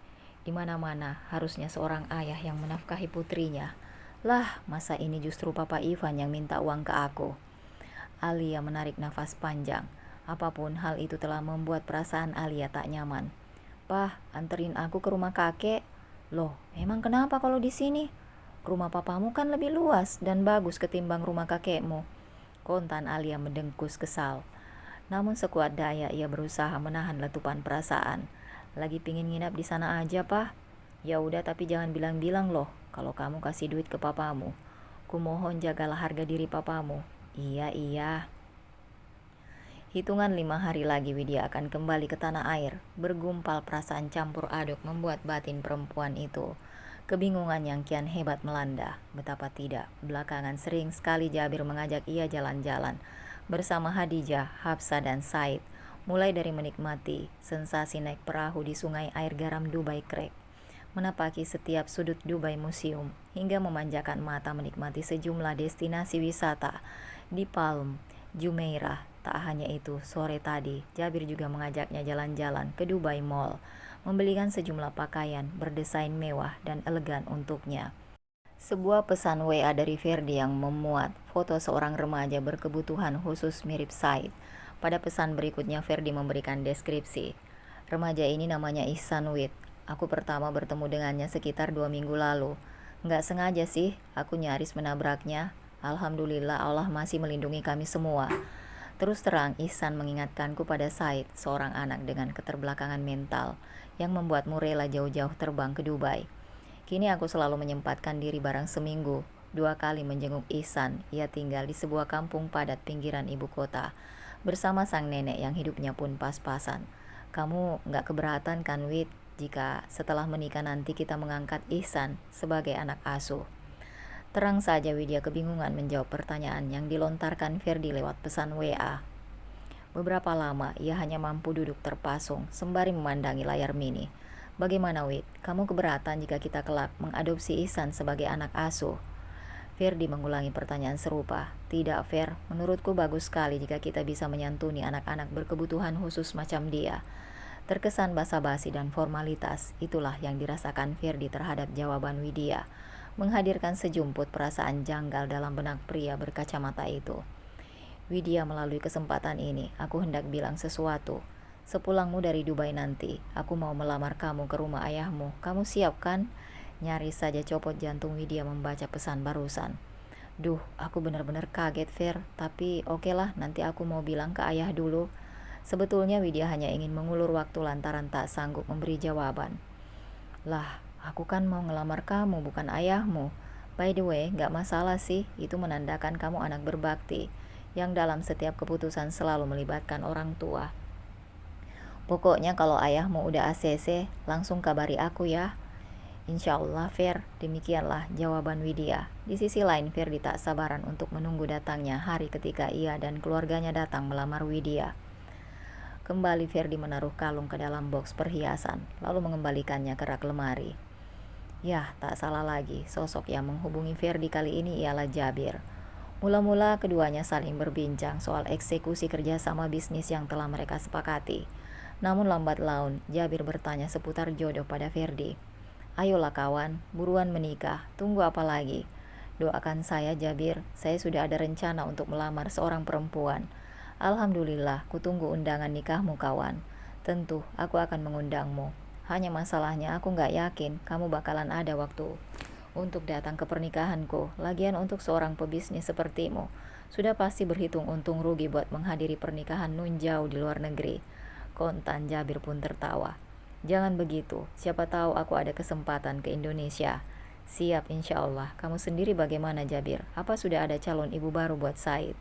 Di mana-mana harusnya seorang ayah yang menafkahi putrinya. Lah, masa ini justru papa Ivan yang minta uang ke aku. Alia menarik nafas panjang. Apapun hal itu telah membuat perasaan Alia tak nyaman. "Pah, anterin aku ke rumah kakek." "Loh, emang kenapa kalau di sini? Rumah papamu kan lebih luas dan bagus ketimbang rumah kakekmu." Kontan Alia mendengkus kesal. Namun sekuat daya ia berusaha menahan letupan perasaan. "Lagi pingin nginap di sana aja, Pah." "Ya udah, tapi jangan bilang-bilang loh kalau kamu kasih duit ke papamu. Kumohon jagalah harga diri papamu." "Iya, iya." Hitungan 5 hari lagi Widya akan kembali ke tanah air. Bergumpal perasaan campur aduk membuat batin perempuan itu. Kebingungan yang kian hebat melanda. Betapa tidak, belakangan sering sekali Jabir mengajak ia jalan-jalan bersama Hadijah, Hafsa dan Said. Mulai dari menikmati sensasi naik perahu di sungai air garam Dubai Creek, menapaki setiap sudut Dubai Museum, hingga memanjakan mata menikmati sejumlah destinasi wisata di Palm, Jumeirah. Tak hanya itu, sore tadi Jabir juga mengajaknya jalan-jalan ke Dubai Mall, membelikan sejumlah pakaian berdesain mewah dan elegan untuknya. Sebuah pesan WA dari Ferdi yang memuat foto seorang remaja berkebutuhan khusus mirip Said. Pada pesan berikutnya Ferdi memberikan deskripsi. "Remaja ini namanya Ihsanwit. Aku pertama bertemu dengannya sekitar 2 minggu lalu. Nggak sengaja sih, aku nyaris menabraknya. Alhamdulillah Allah masih melindungi kami semua." Terus terang, Ihsan mengingatkanku pada Said, seorang anak dengan keterbelakangan mental yang membuatmu rela jauh-jauh terbang ke Dubai. Kini aku selalu menyempatkan diri barang seminggu 2 kali menjenguk Ihsan. Ia tinggal di sebuah kampung padat pinggiran ibu kota bersama sang nenek yang hidupnya pun pas-pasan. Kamu nggak keberatan kan, Wid, jika setelah menikah nanti kita mengangkat Ihsan sebagai anak asuh? Terang saja Widya kebingungan menjawab pertanyaan yang dilontarkan Ferdi lewat pesan WA. Beberapa lama ia hanya mampu duduk terpasung sembari memandangi layar mini. "Bagaimana, Wid? Kamu keberatan jika kita kelak mengadopsi Ihsan sebagai anak asuh?" Ferdi mengulangi pertanyaan serupa. "Tidak, Fer. Menurutku bagus sekali jika kita bisa menyantuni anak-anak berkebutuhan khusus macam dia." Terkesan basa-basi dan formalitas, itulah yang dirasakan Ferdi terhadap jawaban Widya, menghadirkan sejumput perasaan janggal dalam benak pria berkacamata itu. "Widya, melalui kesempatan ini, aku hendak bilang sesuatu. Sepulangmu dari Dubai nanti, aku mau melamar kamu ke rumah ayahmu. Kamu siap kan?" Nyaris saja copot jantung Widya membaca pesan barusan. "Duh, aku benar-benar kaget, Fer. Tapi okelah, nanti aku mau bilang ke ayah dulu." Sebetulnya Widya hanya ingin mengulur waktu lantaran tak sanggup memberi jawaban. "Lah, aku kan mau ngelamar kamu, bukan ayahmu. By the way, gak masalah sih, itu menandakan kamu anak berbakti, yang dalam setiap keputusan selalu melibatkan orang tua. Pokoknya kalau ayahmu udah ACC, langsung kabari aku ya." "Insya Allah, Fer." Demikianlah jawaban Widya. Di sisi lain, Ferdi tak sabaran untuk menunggu datangnya hari ketika ia dan keluarganya datang melamar Widya. Kembali Ferdi menaruh kalung ke dalam box perhiasan, lalu mengembalikannya ke rak lemari. Yah, tak salah lagi, sosok yang menghubungi Ferdi kali ini ialah Jabir. Mula-mula keduanya saling berbincang soal eksekusi kerjasama bisnis yang telah mereka sepakati. Namun lambat laun, Jabir bertanya seputar jodoh pada Ferdi. Ayolah kawan, buruan menikah, tunggu apa lagi? Doakan saya Jabir, saya sudah ada rencana untuk melamar seorang perempuan. Alhamdulillah, kutunggu undangan nikahmu kawan. Tentu, aku akan mengundangmu. Hanya masalahnya aku gak yakin kamu bakalan ada waktu untuk datang ke pernikahanku. Lagian untuk seorang pebisnis sepertimu, sudah pasti berhitung untung rugi buat menghadiri pernikahan nun jauh di luar negeri. Kontan Jabir pun tertawa. Jangan begitu, siapa tahu aku ada kesempatan ke Indonesia. Siap insya Allah. Kamu sendiri bagaimana Jabir? Apa sudah ada calon ibu baru buat Said?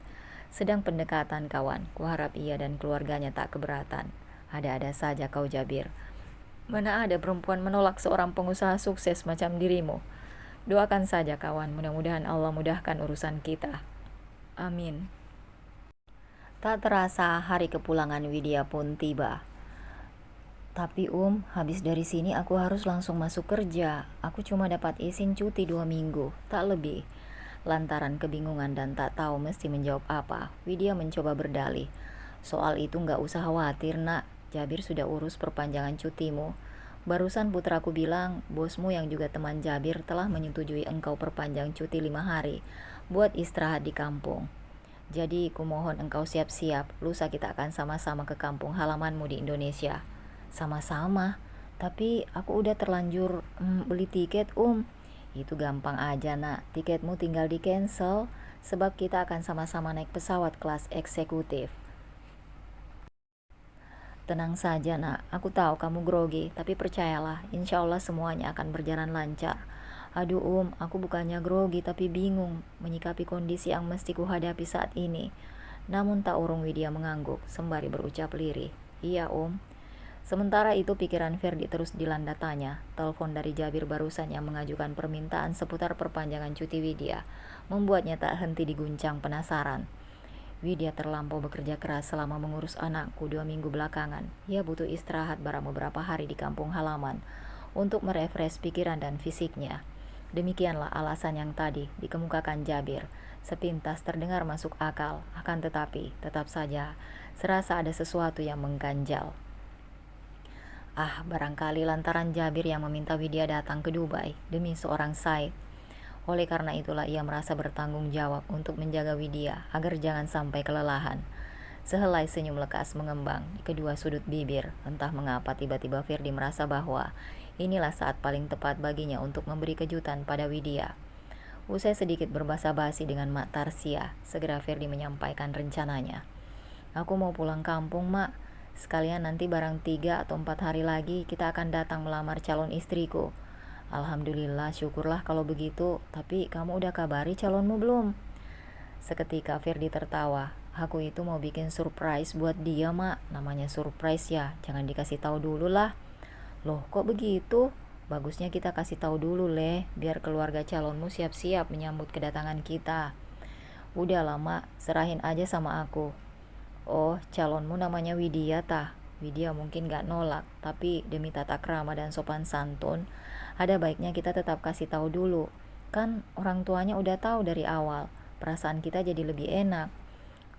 Sedang pendekatan kawan, kuharap ia dan keluarganya tak keberatan. Ada-ada saja kau Jabir. Mana ada perempuan menolak seorang pengusaha sukses macam dirimu. Doakan saja kawan, mudah-mudahan Allah mudahkan urusan kita. Amin. Tak terasa hari kepulangan Widya pun tiba. Tapi habis dari sini aku harus langsung masuk kerja. Aku cuma dapat izin cuti 2 minggu, tak lebih. Lantaran kebingungan dan tak tahu mesti menjawab apa, Widya mencoba berdalih. Soal itu gak usah khawatir nak, Jabir sudah urus perpanjangan cutimu. Barusan putraku bilang, bosmu yang juga teman Jabir telah menyetujui engkau perpanjang cuti 5 hari, buat istirahat di kampung. Jadi kumohon engkau siap-siap, lusa kita akan sama-sama ke kampung halamanmu di Indonesia. Sama-sama, tapi aku udah terlanjur beli tiket Itu gampang aja nak, tiketmu tinggal di cancel, sebab kita akan sama-sama naik pesawat kelas eksekutif. Tenang saja nak, aku tahu kamu grogi, tapi percayalah, insya Allah semuanya akan berjalan lancar. Aduh aku bukannya grogi tapi bingung menyikapi kondisi yang mesti kuhadapi saat ini. Namun tak urung Widya mengangguk, sembari berucap lirih. Iya Sementara itu pikiran Ferdi terus dilanda tanya. Telepon dari Jabir barusan yang mengajukan permintaan seputar perpanjangan cuti Widya membuatnya tak henti diguncang penasaran. Widya terlampau bekerja keras selama mengurus anakku 2 minggu belakangan. Ia butuh istirahat barang beberapa hari di kampung halaman untuk merefresh pikiran dan fisiknya. Demikianlah alasan yang tadi dikemukakan Jabir. Sepintas terdengar masuk akal, akan tetapi tetap saja serasa ada sesuatu yang mengganjal. Barangkali lantaran Jabir yang meminta Widya datang ke Dubai demi seorang Said. Oleh karena itulah ia merasa bertanggung jawab untuk menjaga Widya agar jangan sampai kelelahan. Sehelai senyum lekas mengembang di kedua sudut bibir. Entah mengapa tiba-tiba Firdi merasa bahwa inilah saat paling tepat baginya untuk memberi kejutan pada Widya. Usai sedikit berbasa-basi dengan Mak Tarsia, segera Firdi menyampaikan rencananya. Aku mau pulang kampung mak. Sekalian nanti barang 3 atau 4 hari lagi kita akan datang melamar calon istriku. Alhamdulillah, syukurlah kalau begitu. Tapi kamu udah kabari calonmu belum? Seketika Firdi tertawa. Aku itu mau bikin surprise buat dia mak. Namanya surprise ya, jangan dikasih tahu dulu lah. Loh kok begitu? Bagusnya kita kasih tahu dulu biar keluarga calonmu siap-siap menyambut kedatangan kita. Udah lama, serahin aja sama aku. Oh, calonmu namanya Widya tah. Widya mungkin gak nolak, tapi demi tata krama dan sopan santun, ada baiknya kita tetap kasih tahu dulu. Kan orang tuanya udah tahu dari awal, perasaan kita jadi lebih enak.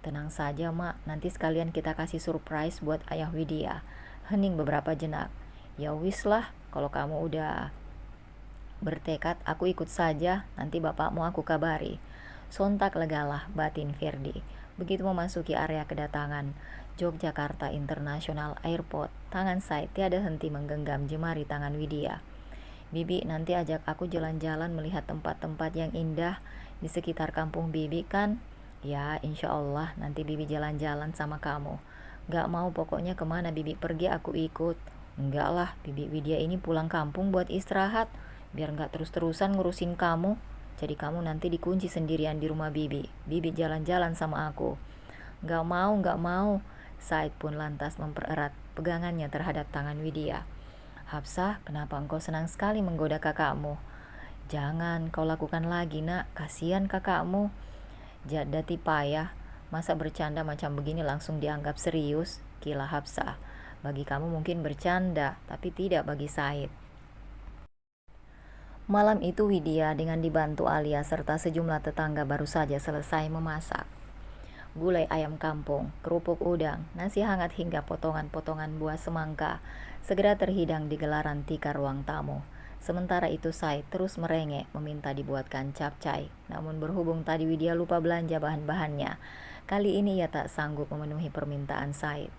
Tenang saja mak, nanti sekalian kita kasih surprise buat ayah Widya. Hening beberapa jenak. Ya wis lah, kalau kamu udah bertekad aku ikut saja, nanti bapakmu aku kabari. Sontak legalah batin Firdi. Begitu memasuki area kedatangan Yogyakarta International Airport, tangan Said tiada henti menggenggam jemari tangan Widya. Bibi nanti ajak aku jalan-jalan melihat tempat-tempat yang indah di sekitar kampung Bibi kan? Ya insya Allah nanti Bibi jalan-jalan sama kamu. Gak mau pokoknya kemana Bibi pergi aku ikut. Enggak lah, Bibi Widya ini pulang kampung buat istirahat, biar gak terus-terusan ngurusin kamu. Jadi kamu nanti dikunci sendirian di rumah Bibi. Bibi jalan-jalan sama aku. Gak mau. Said pun lantas mempererat pegangannya terhadap tangan Widya. Hafsah, kenapa engkau senang sekali menggoda kakakmu? Jangan kau lakukan lagi nak, kasihan kakakmu. Jadati payah. Masa bercanda macam begini langsung dianggap serius? Gila Hafsah. Bagi kamu mungkin bercanda, tapi tidak bagi Said. Malam itu Widya dengan dibantu Alia serta sejumlah tetangga baru saja selesai memasak. Gulai ayam kampung, kerupuk udang, nasi hangat hingga potongan-potongan buah semangka segera terhidang di gelaran tikar ruang tamu. Sementara itu Said terus merengek meminta dibuatkan capcay. Namun berhubung tadi Widya lupa belanja bahan-bahannya, kali ini ia tak sanggup memenuhi permintaan Said.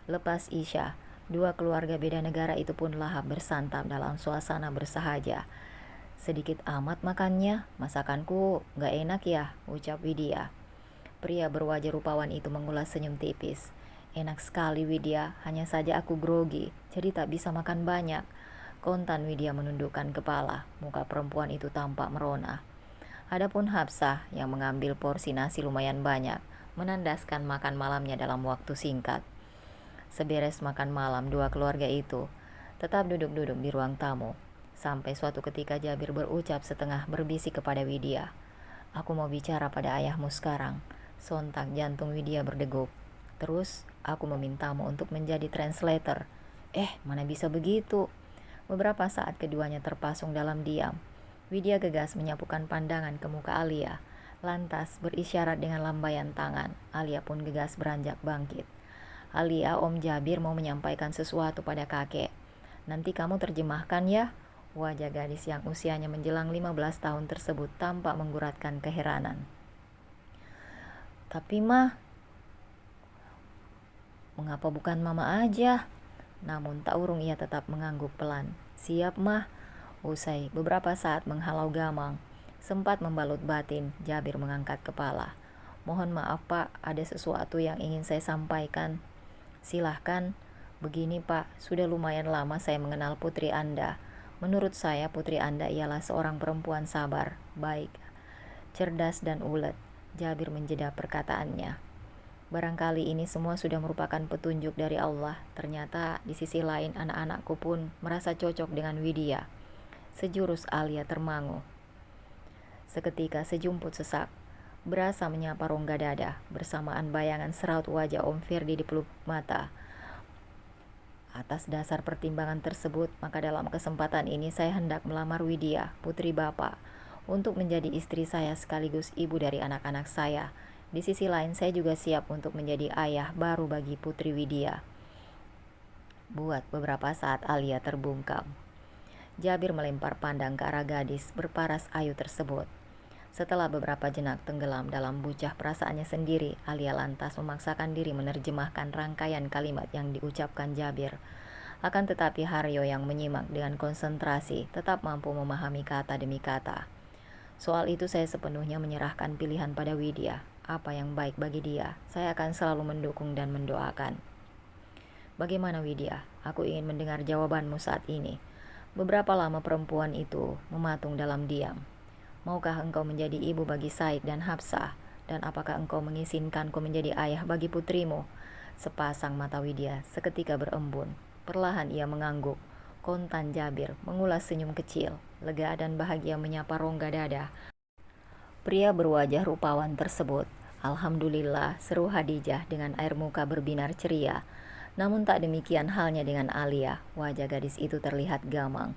Lepas Isya, dua keluarga beda negara itu pun lahap bersantap dalam suasana bersahaja. Sedikit amat makannya, masakanku gak enak ya, ucap Widya. Pria berwajah rupawan itu mengulas senyum tipis. Enak sekali Widya, hanya saja aku grogi, jadi tak bisa makan banyak. Kontan Widya menundukkan kepala, muka perempuan itu tampak merona. Adapun Hafsah yang mengambil porsi nasi lumayan banyak, menandaskan makan malamnya dalam waktu singkat. Seberes makan malam dua keluarga itu, tetap duduk-duduk di ruang tamu. Sampai suatu ketika Jabir berucap setengah berbisik kepada Widya. Aku mau bicara pada ayahmu sekarang. Sontak jantung Widya berdegup. Terus, aku memintamu untuk menjadi translator. Mana bisa begitu? Beberapa saat keduanya terpasung dalam diam. Widya gegas menyapukan pandangan ke muka Alia. Lantas berisyarat dengan lambaian tangan. Alia pun gegas beranjak bangkit. Alia, Om Jabir mau menyampaikan sesuatu pada kakek. Nanti kamu terjemahkan ya. Wajah gadis yang usianya menjelang 15 tahun tersebut tampak mengguratkan keheranan. Tapi mah, mengapa bukan mama aja? Namun tak urung ia tetap mengangguk pelan. Siap mah. Usai beberapa saat menghalau gamang, sempat membalut batin, Jabir mengangkat kepala. Mohon maaf Pak, ada sesuatu yang ingin saya sampaikan. Silahkan. Begini Pak, sudah lumayan lama saya mengenal putri Anda. Menurut saya putri Anda ialah seorang perempuan sabar, baik, cerdas dan ulet. Jabir menjeda perkataannya. Barangkali ini semua sudah merupakan petunjuk dari Allah. Ternyata di sisi lain anak-anakku pun merasa cocok dengan Widya. Sejurus Alia termangu. Seketika sejumput sesak berasa menyapa rongga dada. Bersamaan bayangan seraut wajah Om Firdi di pelupuk mata. Atas dasar pertimbangan tersebut, maka dalam kesempatan ini saya hendak melamar Widya, putri Bapak, untuk menjadi istri saya sekaligus ibu dari anak-anak saya. Di sisi lain saya juga siap untuk menjadi ayah baru bagi putri Widya. Buat beberapa saat Alia terbungkam. Jabir melempar pandang ke arah gadis berparas ayu tersebut. Setelah beberapa jenak tenggelam dalam bucah perasaannya sendiri, Alia lantas memaksakan diri menerjemahkan rangkaian kalimat yang diucapkan Jabir. Akan tetapi Haryo yang menyimak dengan konsentrasi tetap mampu memahami kata demi kata. Soal itu saya sepenuhnya menyerahkan pilihan pada Widya. Apa yang baik bagi dia, saya akan selalu mendukung dan mendoakan. Bagaimana Widya? Aku ingin mendengar jawabanmu saat ini. Beberapa lama perempuan itu mematung dalam diam. Maukah engkau menjadi ibu bagi Said dan Hafsah? Dan apakah engkau mengizinkanku menjadi ayah bagi putrimu? Sepasang mata Widya seketika berembun. Perlahan ia mengangguk. Kontan Jabir mengulas senyum kecil, lega dan bahagia menyapa rongga dada pria berwajah rupawan tersebut. Alhamdulillah, seru Hadijah dengan air muka berbinar ceria. Namun tak demikian halnya dengan Alia. Wajah gadis itu terlihat gamang.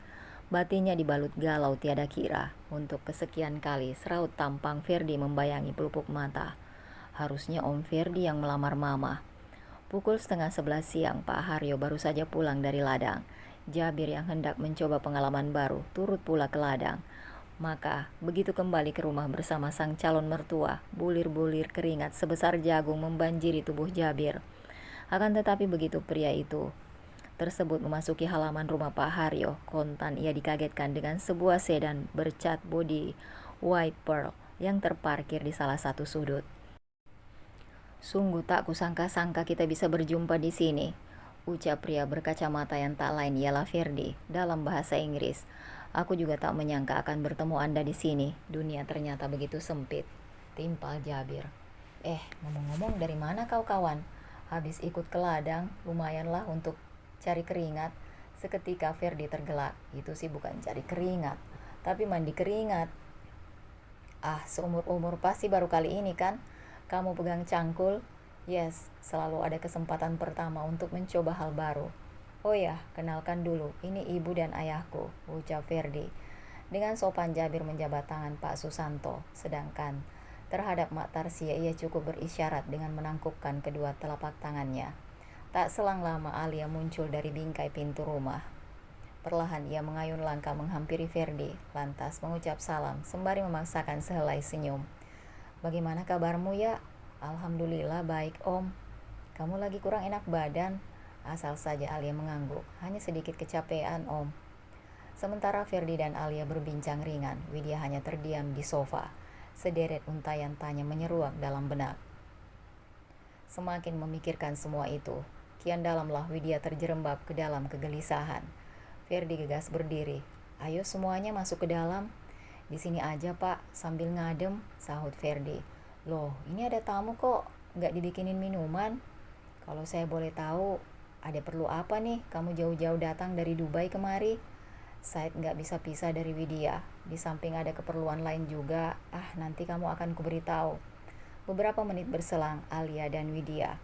Batinnya dibalut galau tiada kira. Untuk kesekian kali seraut tampang Ferdi membayangi pelupuk mata. Harusnya Om Ferdi yang melamar Mama. Pukul 10:30 siang, Pak Haryo baru saja pulang dari ladang. Jabir yang hendak mencoba pengalaman baru turut pula ke ladang. Maka begitu kembali ke rumah bersama sang calon mertua, bulir-bulir keringat sebesar jagung membanjiri tubuh Jabir. Akan tetapi begitu pria itu tersebut memasuki halaman rumah Pak Haryo, kontan ia dikagetkan dengan sebuah sedan bercat bodi white pearl yang terparkir di salah satu sudut. Sungguh tak kusangka-sangka kita bisa berjumpa di sini, ucap pria berkacamata yang tak lain ialah Firdi dalam bahasa Inggris. Aku juga tak menyangka akan bertemu Anda di sini. Dunia ternyata begitu sempit, timpal Jabir. Ngomong-ngomong, dari mana kau kawan? Habis ikut ke ladang, lumayanlah untuk cari keringat. Seketika Firdi tergelak. Itu sih bukan cari keringat, tapi mandi keringat. Seumur-umur pasti baru kali ini kan? Kamu pegang cangkul? Yes, selalu ada kesempatan pertama untuk mencoba hal baru. Oh ya, kenalkan dulu, ini ibu dan ayahku, ucap Ferdi. Dengan sopan Jabir menjabat tangan Pak Susanto, sedangkan terhadap Mak Tarsia ia cukup berisyarat dengan menangkupkan kedua telapak tangannya. Tak selang lama Alia muncul dari bingkai pintu rumah. Perlahan ia mengayun langkah menghampiri Ferdi, lantas mengucap salam sembari memaksakan sehelai senyum. Bagaimana kabarmu ya? Alhamdulillah baik om. Kamu lagi kurang enak badan? Asal saja Alia mengangguk, hanya sedikit kecapean om. Sementara Ferdi dan Alia berbincang ringan, Widya hanya terdiam di sofa. Sederet untayan tanya menyeruak dalam benak. Semakin memikirkan semua itu, kian dalamlah Widya terjerembab ke dalam kegelisahan. Ferdi gegas berdiri. Ayo semuanya masuk ke dalam. Di sini aja pak, sambil ngadem, sahut Ferdi. Loh, ini ada tamu kok, nggak dibikinin minuman? Kalau saya boleh tahu, ada perlu apa nih kamu jauh-jauh datang dari Dubai kemari? Said nggak bisa pisah dari Widya. Di samping ada keperluan lain juga. Nanti kamu akan kuberitahu. Beberapa menit berselang, Alia dan Widya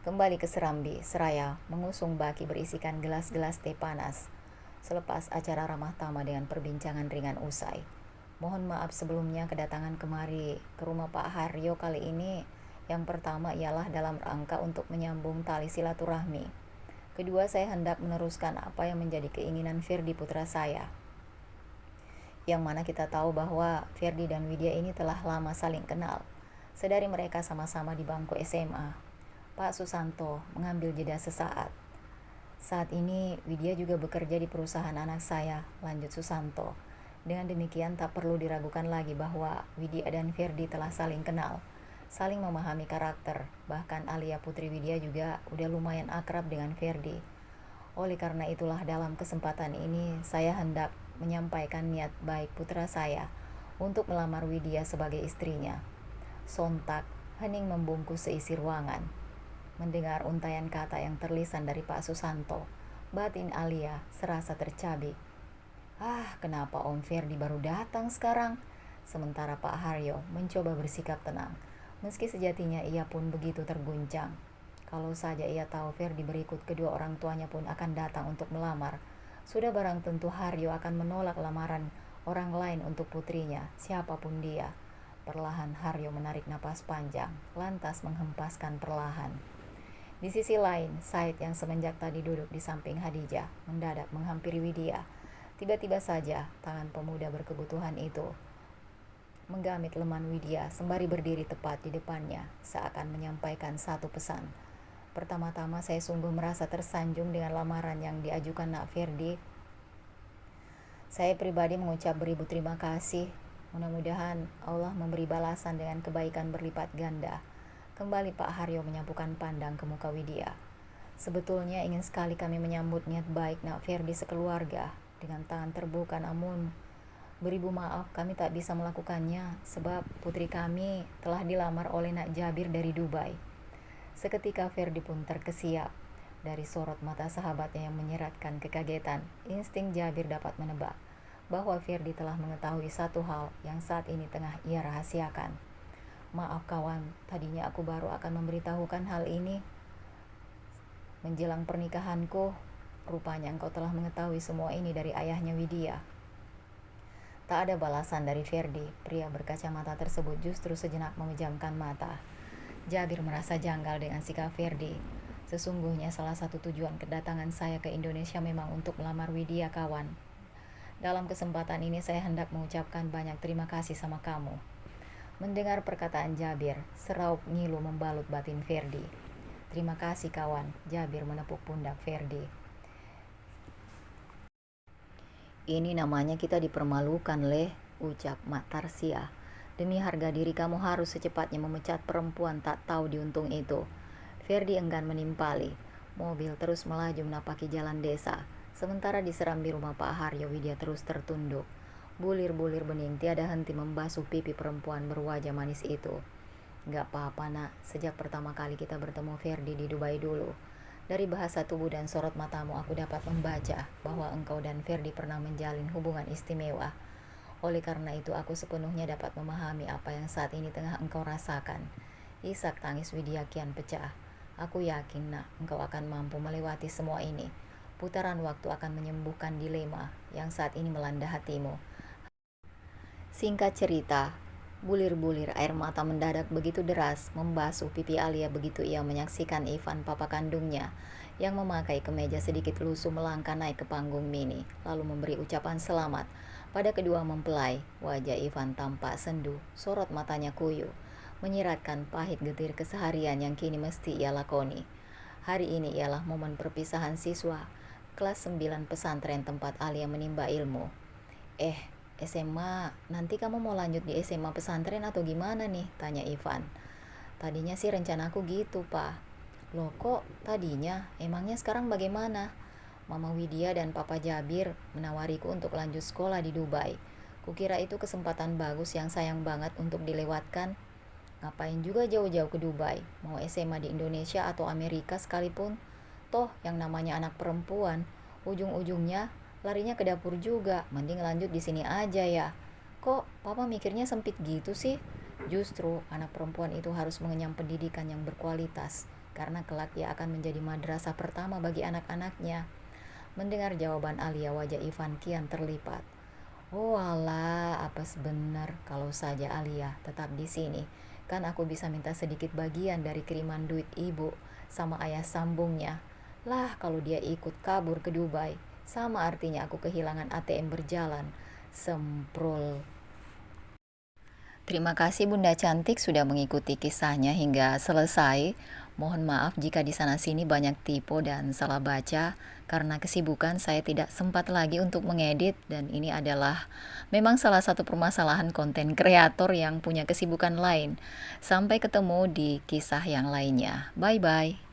kembali ke Serambi, seraya mengusung baki berisikan gelas-gelas teh panas. Selepas acara ramah tamah dengan perbincangan ringan usai. Mohon maaf sebelumnya kedatangan kemari ke rumah Pak Haryo kali ini. Yang pertama ialah dalam rangka untuk menyambung tali silaturahmi. Kedua, saya hendak meneruskan apa yang menjadi keinginan Ferdi putra saya. Yang mana kita tahu bahwa Ferdi dan Widya ini telah lama saling kenal. Sedari mereka sama-sama di bangku SMA. Pak Susanto mengambil jeda sesaat. Saat ini Widya juga bekerja di perusahaan anak saya, lanjut Susanto. Dengan demikian tak perlu diragukan lagi bahwa Widya dan Ferdi telah saling kenal, saling memahami karakter. Bahkan Alia putri Widya juga udah lumayan akrab dengan Ferdi. Oleh karena itulah dalam kesempatan ini saya hendak menyampaikan niat baik putra saya untuk melamar Widya sebagai istrinya. Sontak hening membungkus seisi ruangan. Mendengar untayan kata yang terlisan dari Pak Susanto, batin Alia serasa tercabik. Kenapa Om Ferdi baru datang sekarang? Sementara Pak Haryo mencoba bersikap tenang, meski sejatinya ia pun begitu terguncang. Kalau saja ia tahu Ferdi berikut kedua orang tuanya pun akan datang untuk melamar, sudah barang tentu Haryo akan menolak lamaran orang lain untuk putrinya, siapapun dia. Perlahan Haryo menarik napas panjang, lantas menghempaskan perlahan. Di sisi lain, Said yang semenjak tadi duduk di samping Hadijah mendadak menghampiri Widya. Tiba-tiba saja tangan pemuda berkebutuhan itu menggamit lengan Widya sembari berdiri tepat di depannya, seakan menyampaikan satu pesan. Pertama-tama saya sungguh merasa tersanjung dengan lamaran yang diajukan Nak Ferdi. Saya pribadi mengucap beribu terima kasih. Mudah-mudahan Allah memberi balasan dengan kebaikan berlipat ganda. Kembali Pak Haryo menyapukan pandang ke muka Widya. Sebetulnya ingin sekali kami menyambut niat baik Nak Ferdi sekeluarga dengan tangan terbuka, namun beribu maaf kami tak bisa melakukannya sebab putri kami telah dilamar oleh Nak Jabir dari Dubai. Seketika Ferdi pun terkesiap. Dari sorot mata sahabatnya yang menyeratkan kekagetan, insting Jabir dapat menebak bahwa Ferdi telah mengetahui satu hal yang saat ini tengah ia rahasiakan. Maaf kawan, tadinya aku baru akan memberitahukan hal ini menjelang pernikahanku. Rupanya engkau telah mengetahui semua ini dari ayahnya Widya. Tak ada balasan dari Ferdi. Pria berkacamata tersebut justru sejenak memejamkan mata. Jabir merasa janggal dengan sikap Ferdi. Sesungguhnya salah satu tujuan kedatangan saya ke Indonesia memang untuk melamar Widya kawan. Dalam kesempatan ini saya hendak mengucapkan banyak terima kasih sama kamu. Mendengar perkataan Jabir, seraup ngilu membalut batin Ferdi. Terima kasih kawan, Jabir menepuk pundak Ferdi. Ini namanya kita dipermalukan leh, ucap Mak Tarsia. Demi harga diri kamu harus secepatnya memecat perempuan tak tahu diuntung itu. Ferdi enggan menimpali. Mobil terus melaju menapaki jalan desa. Sementara di Serambi rumah Pak Haryo, Widya terus tertunduk. Bulir-bulir bening tiada henti membasuh pipi perempuan berwajah manis itu. Gak apa-apa nak, sejak pertama kali kita bertemu Ferdi di Dubai dulu. Dari bahasa tubuh dan sorot matamu aku dapat membaca bahwa engkau dan Ferdi pernah menjalin hubungan istimewa. Oleh karena itu aku sepenuhnya dapat memahami apa yang saat ini tengah engkau rasakan. Isak tangis Widya kian pecah. Aku yakin nak, engkau akan mampu melewati semua ini. Putaran waktu akan menyembuhkan dilema yang saat ini melanda hatimu. Singkat cerita, bulir-bulir air mata mendadak begitu deras membasuh pipi Alia begitu ia menyaksikan Ivan, papa kandungnya, yang memakai kemeja sedikit lusuh melangkah naik ke panggung mini, lalu memberi ucapan selamat pada kedua mempelai. Wajah Ivan tampak sendu, sorot matanya kuyu, menyiratkan pahit getir keseharian yang kini mesti ia lakoni. Hari ini ialah momen perpisahan siswa kelas 9 pesantren tempat Alia menimba ilmu. SMA, nanti kamu mau lanjut di SMA pesantren atau gimana nih? Tanya Ivan. Tadinya sih rencanaku gitu, Pak. Loh kok tadinya? Emangnya sekarang bagaimana? Mama Widya dan Papa Jabir menawariku untuk lanjut sekolah di Dubai. Kukira itu kesempatan bagus yang sayang banget untuk dilewatkan. Ngapain juga jauh-jauh ke Dubai? Mau SMA di Indonesia atau Amerika sekalipun? Toh yang namanya anak perempuan, ujung-ujungnya larinya ke dapur juga. Mending lanjut di sini aja ya. Kok papa mikirnya sempit gitu sih? Justru anak perempuan itu harus mengenyam pendidikan yang berkualitas, karena kelak ia akan menjadi madrasah pertama bagi anak-anaknya. Mendengar jawaban Alia, wajah Ivan kian terlipat. Oh alah, apes bener. Kalau saja Alia tetap di sini, kan aku bisa minta sedikit bagian dari kiriman duit ibu sama ayah sambungnya. Lah, kalau dia ikut kabur ke Dubai, sama artinya aku kehilangan ATM berjalan. Semprul. Terima kasih Bunda Cantik sudah mengikuti kisahnya hingga selesai. Mohon maaf jika di sana-sini banyak typo dan salah baca. Karena kesibukan saya tidak sempat lagi untuk mengedit, dan ini adalah memang salah satu permasalahan konten kreator yang punya kesibukan lain. Sampai ketemu di kisah yang lainnya. Bye-bye.